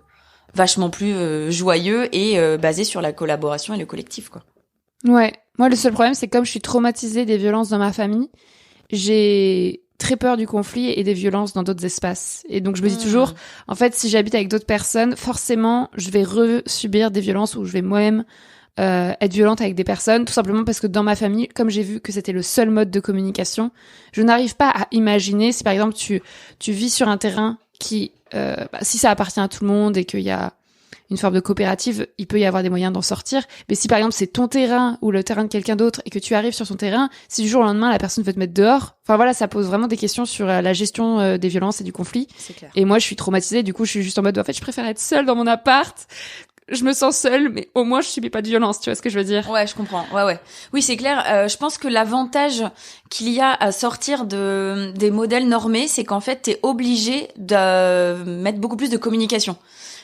vachement plus joyeux et basés sur la collaboration et le collectif, quoi. Ouais. Moi, le seul problème, c'est que comme je suis traumatisée des violences dans ma famille, j'ai très peur du conflit et des violences dans d'autres espaces. Et donc, je me dis toujours, en fait, si j'habite avec d'autres personnes, forcément, je vais subir des violences où je vais moi-même être violente avec des personnes, tout simplement parce que dans ma famille, comme j'ai vu que c'était le seul mode de communication, je n'arrive pas à imaginer si, par exemple, tu vis sur un terrain qui, si ça appartient à tout le monde et qu'il y a une forme de coopérative, il peut y avoir des moyens d'en sortir. Mais si par exemple c'est ton terrain ou le terrain de quelqu'un d'autre et que tu arrives sur son terrain, si du jour au lendemain la personne veut te mettre dehors, enfin voilà, ça pose vraiment des questions sur la gestion des violences et du conflit. C'est clair. Et moi je suis traumatisée, du coup je suis juste en mode, en fait je préfère être seule dans mon appart. Je me sens seule, mais au moins je subis pas de violence, tu vois ce que je veux dire? Ouais, je comprends. Ouais. Oui, c'est clair. Je pense que l'avantage qu'il y a à sortir des modèles normés, c'est qu'en fait, t'es obligé de mettre beaucoup plus de communication.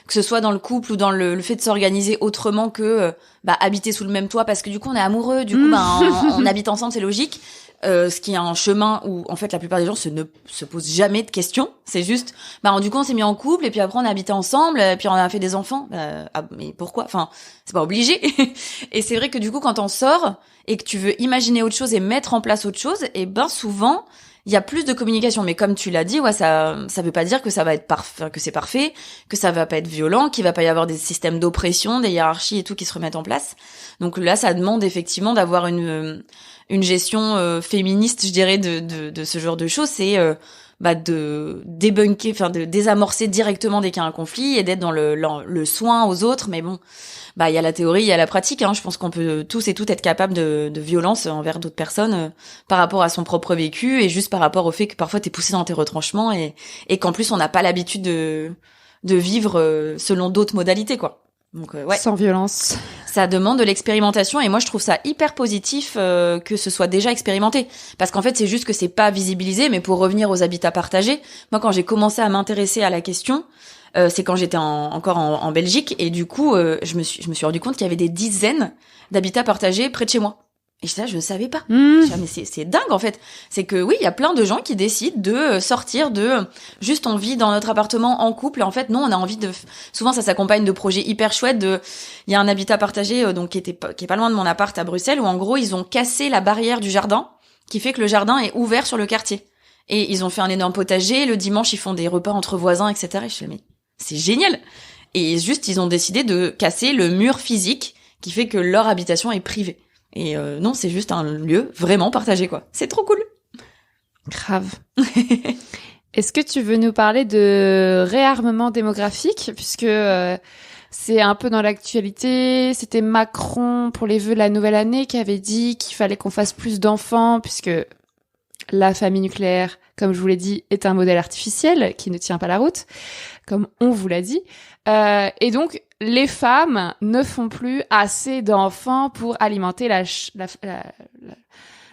Que ce soit dans le couple ou dans le fait de s'organiser autrement que habiter sous le même toit, parce que du coup on est amoureux, du coup on habite ensemble, c'est logique. Ce qui est un chemin où en fait la plupart des gens ne se posent jamais de questions. C'est juste du coup on s'est mis en couple et puis après on a habité ensemble et puis on a fait des enfants. Mais pourquoi? Enfin, c'est pas obligé. Et c'est vrai que du coup quand on sort et que tu veux imaginer autre chose et mettre en place autre chose, et souvent il y a plus de communication. Mais comme tu l'as dit, ouais, ça veut pas dire que ça va être parfait, que c'est parfait, que ça va pas être violent, qu'il va pas y avoir des systèmes d'oppression, des hiérarchies et tout qui se remettent en place. Donc là, ça demande effectivement d'avoir une gestion féministe, je dirais, de ce genre de choses. C'est de débunker, de désamorcer directement dès qu'il y a un conflit et d'être dans le soin aux autres. Mais bon, il y a la théorie, il y a la pratique, hein. Je pense qu'on peut tous et toutes être capables de violence envers d'autres personnes par rapport à son propre vécu et juste par rapport au fait que parfois t'es poussé dans tes retranchements et qu'en plus on n'a pas l'habitude de vivre selon d'autres modalités, quoi. Donc ouais. Sans violence. Ça demande de l'expérimentation et moi je trouve ça hyper positif que ce soit déjà expérimenté, parce qu'en fait c'est juste que c'est pas visibilisé. Mais pour revenir aux habitats partagés, moi quand j'ai commencé à m'intéresser à la question, c'est quand j'étais encore en Belgique et du coup je me suis rendu compte qu'il y avait des dizaines d'habitats partagés près de chez moi. Et ça, je ne savais pas. Mais c'est dingue, en fait. C'est que oui, il y a plein de gens qui décident de sortir juste on vit dans notre appartement en couple. Et en fait, non, on a envie souvent ça s'accompagne de projets hyper chouettes. Il y a un habitat partagé, donc qui est pas loin de mon appart à Bruxelles, où en gros, ils ont cassé la barrière du jardin, qui fait que le jardin est ouvert sur le quartier. Et ils ont fait un énorme potager. Le dimanche, ils font des repas entre voisins, etc. Et je me dis, mais c'est génial. Et juste, ils ont décidé de casser le mur physique qui fait que leur habitation est privée. Et non, c'est juste un lieu vraiment partagé, quoi. C'est trop cool. Grave. Est-ce que tu veux nous parler de réarmement démographique, puisque c'est un peu dans l'actualité. C'était Macron pour les vœux de la nouvelle année qui avait dit qu'il fallait qu'on fasse plus d'enfants, puisque la famille nucléaire, comme je vous l'ai dit, est un modèle artificiel qui ne tient pas la route, comme on vous l'a dit. Et donc, les femmes ne font plus assez d'enfants pour alimenter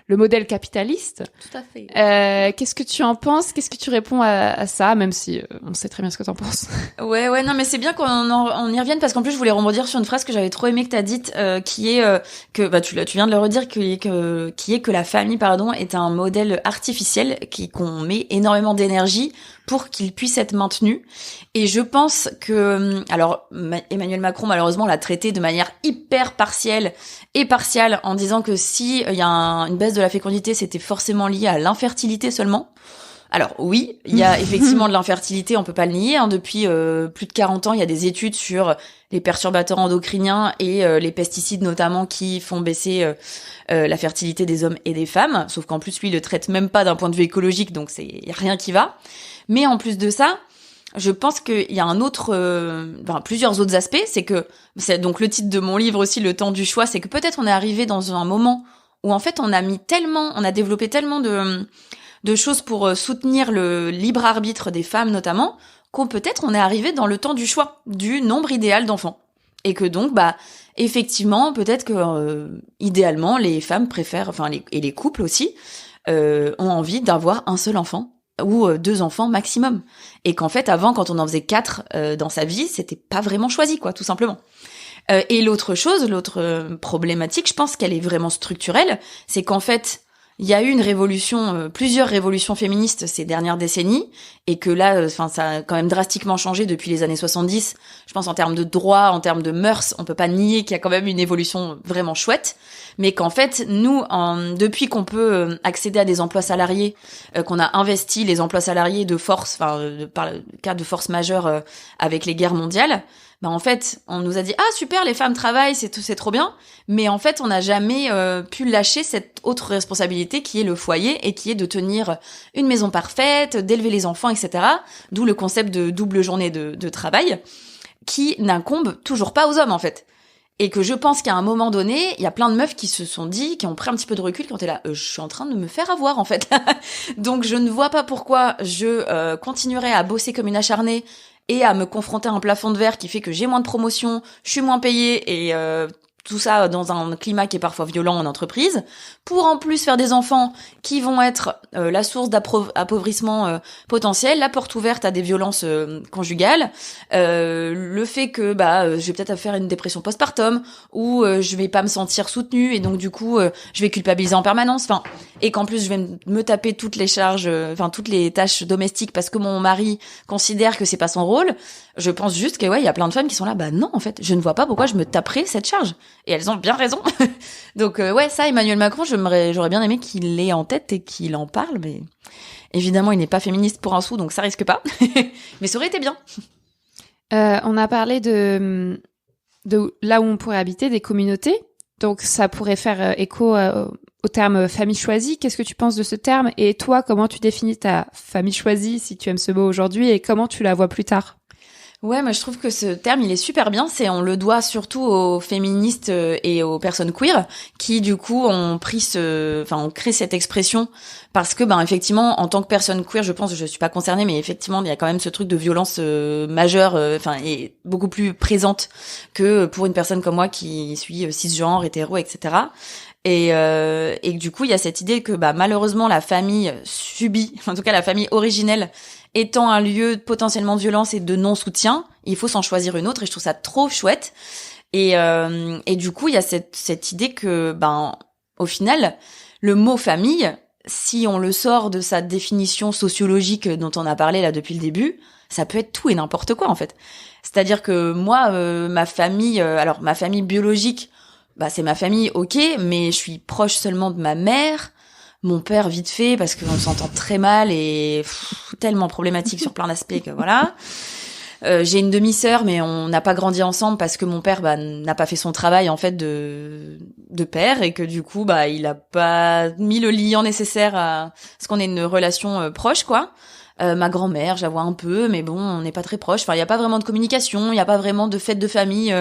le modèle capitaliste. Tout à fait. Qu'est-ce que tu en penses? Qu'est-ce que tu réponds à ça, même si on sait très bien ce que t'en penses? Ouais, non, mais c'est bien qu'on y revienne, parce qu'en plus, je voulais rebondir sur une phrase que j'avais trop aimée que t'as dite, qui est que tu viens de le redire, qui est que la famille, est un modèle artificiel qu'on met énormément d'énergie pour qu'il puisse être maintenu. Et je pense que, alors, Emmanuel Macron, malheureusement, l'a traité de manière hyper partielle et partiale, en disant que si il y a une baisse de la fécondité, c'était forcément lié à l'infertilité seulement. Alors oui, il y a effectivement de l'infertilité, on peut pas le nier, hein. Depuis plus de 40 ans, il y a des études sur les perturbateurs endocriniens et les pesticides notamment qui font baisser la fertilité des hommes et des femmes, sauf qu'en plus lui il le traite même pas d'un point de vue écologique, donc y a rien qui va. Mais en plus de ça, je pense qu'il y a plusieurs autres aspects. C'est donc le titre de mon livre aussi, Le temps du choix, c'est que peut-être on est arrivé dans un moment où en fait on a développé tellement de choses pour soutenir le libre arbitre des femmes notamment, qu'on peut-être on est arrivé dans le temps du choix, du nombre idéal d'enfants. Et que donc, effectivement, peut-être que idéalement, les femmes préfèrent, et les couples aussi, ont envie d'avoir un seul enfant ou 2 enfants maximum. Et qu'en fait, avant, quand on en faisait 4 dans sa vie, c'était pas vraiment choisi, quoi, tout simplement. Et l'autre problématique, je pense qu'elle est vraiment structurelle, c'est qu'en fait, il y a eu plusieurs révolutions féministes ces dernières décennies, et que là, ça a quand même drastiquement changé depuis les années 70. Je pense en termes de droits, en termes de mœurs, on peut pas nier qu'il y a quand même une évolution vraiment chouette, mais qu'en fait, nous, depuis qu'on peut accéder à des emplois salariés, qu'on a investi les emplois salariés de force, par le cas de force majeure avec les guerres mondiales, en fait, on nous a dit super, les femmes travaillent, c'est trop bien, mais en fait, on n'a jamais pu lâcher cette autre responsabilité qui est le foyer et qui est de tenir une maison parfaite, d'élever les enfants, etc. D'où le concept de double journée de travail qui n'incombe toujours pas aux hommes en fait. Et que je pense qu'à un moment donné, il y a plein de meufs qui se sont dit, qui ont pris un petit peu de recul, quand t'es là, je suis en train de me faire avoir en fait. Donc je ne vois pas pourquoi je continuerai à bosser comme une acharnée et à me confronter à un plafond de verre qui fait que j'ai moins de promotion, je suis moins payée et tout ça dans un climat qui est parfois violent en entreprise, pour en plus faire des enfants qui vont être la source d'appauvrissement potentiel, la porte ouverte à des violences conjugales, le fait que je vais peut-être faire une dépression postpartum, ou je vais pas me sentir soutenue et donc du coup je vais culpabiliser en permanence, et qu'en plus je vais me taper toutes les charges, toutes les tâches domestiques parce que mon mari considère que c'est pas son rôle. Je pense juste que il y a plein de femmes qui sont là, non en fait, je ne vois pas pourquoi je me taperais cette charge. Et elles ont bien raison. Donc ça, Emmanuel Macron, j'aurais bien aimé qu'il l'ait en tête et qu'il en parle, mais évidemment, il n'est pas féministe pour un sou, donc ça risque pas. Mais ça aurait été bien. On a parlé de là où on pourrait habiter, des communautés. Donc ça pourrait faire écho au terme famille choisie. Qu'est-ce que tu penses de ce terme? Et toi, comment tu définis ta famille choisie, si tu aimes ce mot aujourd'hui, et comment tu la vois plus tard? Ouais, moi je trouve que ce terme il est super bien. On le doit surtout aux féministes et aux personnes queer qui du coup ont créé cette expression parce que effectivement en tant que personne queer, je pense, je suis pas concernée, mais effectivement il y a quand même ce truc de violence majeure, et beaucoup plus présente que pour une personne comme moi qui suis cisgenre, hétéro, etc. Et du coup il y a cette idée que malheureusement la famille subit, en tout cas la famille originelle étant un lieu potentiellement de violence et de non-soutien, il faut s'en choisir une autre, et je trouve ça trop chouette. Et du coup, il y a cette idée que, au final, le mot famille, si on le sort de sa définition sociologique dont on a parlé là depuis le début, ça peut être tout et n'importe quoi en fait. C'est-à-dire que moi, ma famille biologique, c'est ma famille, ok, mais je suis proche seulement de ma mère. Mon père, vite fait, parce qu'on s'entend très mal et tellement problématique sur plein d'aspects que voilà. J'ai une demi-sœur, mais on n'a pas grandi ensemble parce que mon père n'a pas fait son travail en fait de père, et que du coup il a pas mis le lien nécessaire à ce qu'on ait une relation proche quoi. Ma grand-mère, je la vois un peu, mais bon, on n'est pas très proche. Il y a pas vraiment de communication, il y a pas vraiment de fête de famille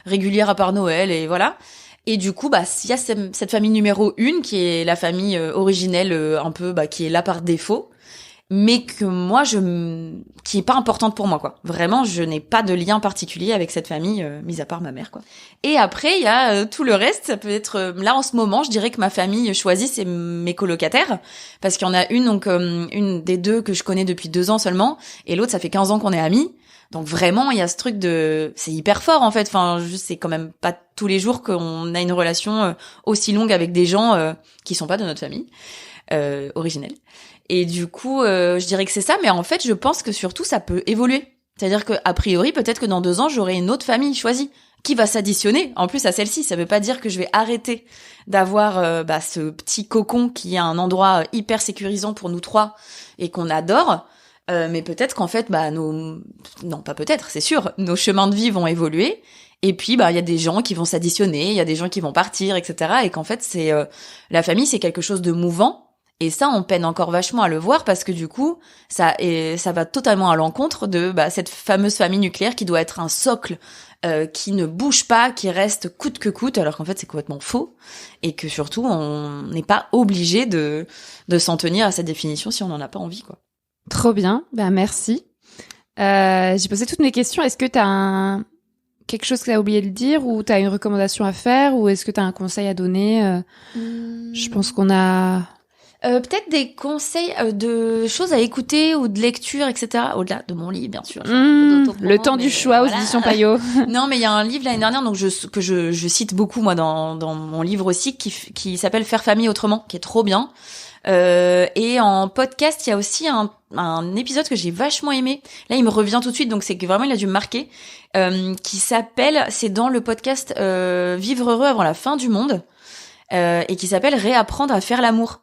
régulière à part Noël, et voilà. Et du coup, s'il y a cette famille numéro 1, qui est la famille originelle, un peu, qui est là par défaut, mais que moi, qui est pas importante pour moi, quoi. Vraiment, je n'ai pas de lien particulier avec cette famille, mis à part ma mère, quoi. Et après, il y a tout le reste. Ça peut être, là, en ce moment, je dirais que ma famille choisie, c'est mes colocataires. Parce qu'il y en a une, donc, une des deux que je connais depuis 2 ans seulement, et l'autre, ça fait 15 ans qu'on est amis. Donc vraiment, il y a ce truc c'est hyper fort en fait. C'est quand même pas tous les jours qu'on a une relation aussi longue avec des gens qui sont pas de notre famille originelle. Et du coup, je dirais que c'est ça. Mais en fait, je pense que surtout, ça peut évoluer. C'est-à-dire que a priori, peut-être que dans 2 ans, j'aurai une autre famille choisie qui va s'additionner en plus à celle-ci. Ça veut pas dire que je vais arrêter d'avoir ce petit cocon qui est un endroit hyper sécurisant pour nous 3 et qu'on adore. Mais peut-être qu'en fait, non, pas peut-être, c'est sûr, nos chemins de vie vont évoluer. Et puis, il y a des gens qui vont s'additionner, il y a des gens qui vont partir, etc. Et qu'en fait, la famille, c'est quelque chose de mouvant Et ça, on peine encore vachement à le voir parce que du coup, ça va totalement à l'encontre de cette fameuse famille nucléaire qui doit être un socle qui ne bouge pas, qui reste coûte que coûte, alors qu'en fait c'est complètement faux et que surtout on n'est pas obligé de s'en tenir à cette définition si on n'en a pas envie, quoi. Trop bien, merci. J'ai posé toutes mes questions. Est-ce que t'as quelque chose que t'as oublié de dire ou t'as une recommandation à faire ou est-ce que t'as un conseil à donner Je pense qu'on a... peut-être des conseils de choses à écouter ou de lecture, etc. Au-delà de mon livre, bien sûr. Le temps du choix aux éditions Payot. Non, mais il y a un livre l'année dernière donc que je cite beaucoup moi dans mon livre aussi qui s'appelle Faire famille autrement, qui est trop bien. Et en podcast, il y a aussi un épisode que j'ai vachement aimé. Là, il me revient tout de suite, donc c'est que vraiment il a dû me marquer. Qui s'appelle, c'est dans le podcast Vivre heureux avant la fin du monde, et qui s'appelle Réapprendre à faire l'amour.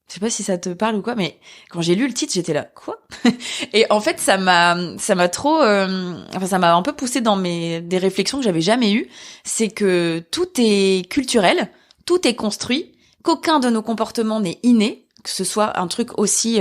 Je sais pas si ça te parle ou quoi, mais quand j'ai lu le titre, j'étais là, quoi? Et en fait, ça m'a trop, ça m'a un peu poussé dans des réflexions que j'avais jamais eues. C'est que tout est culturel, tout est construit, qu'aucun de nos comportements n'est inné, que ce soit un truc aussi,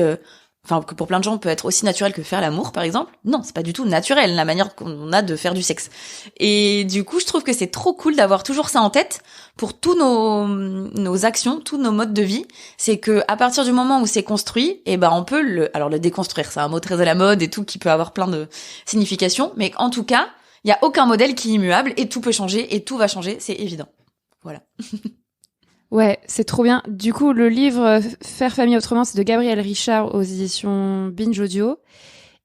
que pour plein de gens peut être aussi naturel que faire l'amour, par exemple. Non, c'est pas du tout naturel, la manière qu'on a de faire du sexe. Et du coup, je trouve que c'est trop cool d'avoir toujours ça en tête pour tous nos actions, tous nos modes de vie. C'est que à partir du moment où c'est construit, on peut le déconstruire. C'est un mot très à la mode et tout qui peut avoir plein de significations. Mais en tout cas, il y a aucun modèle qui est immuable et tout peut changer et tout va changer, c'est évident. Voilà. Ouais, c'est trop bien. Du coup, le livre Faire famille autrement, c'est de Gabriel Richard aux éditions Binge Audio.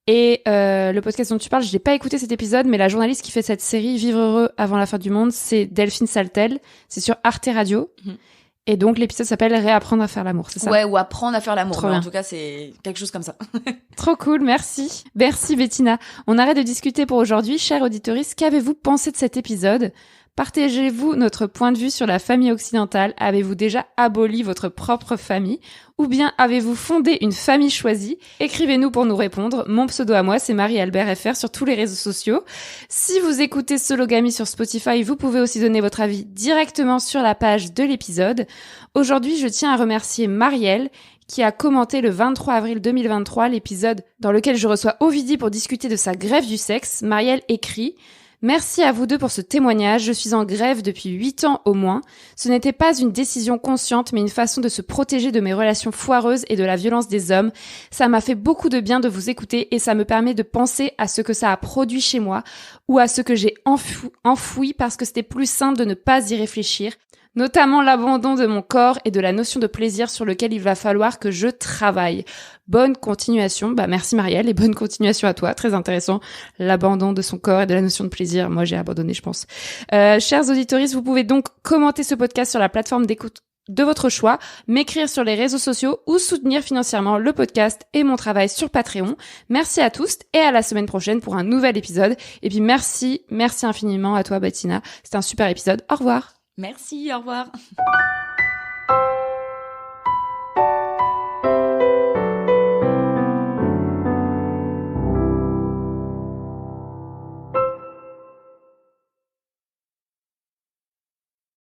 Et le podcast dont tu parles, je l'ai pas écouté cet épisode, mais la journaliste qui fait cette série Vivre heureux avant la fin du monde, c'est Delphine Saltel. C'est sur Arte Radio. Et donc, l'épisode s'appelle Réapprendre à faire l'amour, c'est ça? Ouais, ou apprendre à faire l'amour. Trop mais bien. en tout cas, c'est quelque chose comme ça. Trop cool, merci. Merci Bettina. On arrête de discuter pour aujourd'hui. Chers auditeurs, qu'avez-vous pensé de cet épisode? Partagez-vous notre point de vue sur la famille occidentale. Avez-vous déjà aboli votre propre famille? Ou bien avez-vous fondé une famille choisie? Écrivez-nous pour nous répondre. Mon pseudo à moi, c'est Marie-Albert FR sur tous les réseaux sociaux. Si vous écoutez Sologamy sur Spotify, vous pouvez aussi donner votre avis directement sur la page de l'épisode. Aujourd'hui, je tiens à remercier Marielle, qui a commenté le 23 avril 2023 l'épisode dans lequel je reçois Ovidie pour discuter de sa grève du sexe. Marielle écrit: merci à vous deux pour ce témoignage. Je suis en grève depuis 8 ans au moins. Ce n'était pas une décision consciente, mais une façon de se protéger de mes relations foireuses et de la violence des hommes. Ça m'a fait beaucoup de bien de vous écouter et ça me permet de penser à ce que ça a produit chez moi ou à ce que j'ai enfoui parce que c'était plus simple de ne pas y réfléchir. Notamment l'abandon de mon corps et de la notion de plaisir sur lequel il va falloir que je travaille. Bonne continuation. Merci Marielle et bonne continuation à toi. Très intéressant. L'abandon de son corps et de la notion de plaisir. Moi, j'ai abandonné, je pense. Chers auditeurs, vous pouvez donc commenter ce podcast sur la plateforme d'écoute de votre choix, m'écrire sur les réseaux sociaux ou soutenir financièrement le podcast et mon travail sur Patreon. Merci à tous et à la semaine prochaine pour un nouvel épisode. Et puis merci infiniment à toi Bettina. C'était un super épisode. Au revoir. Merci, au revoir.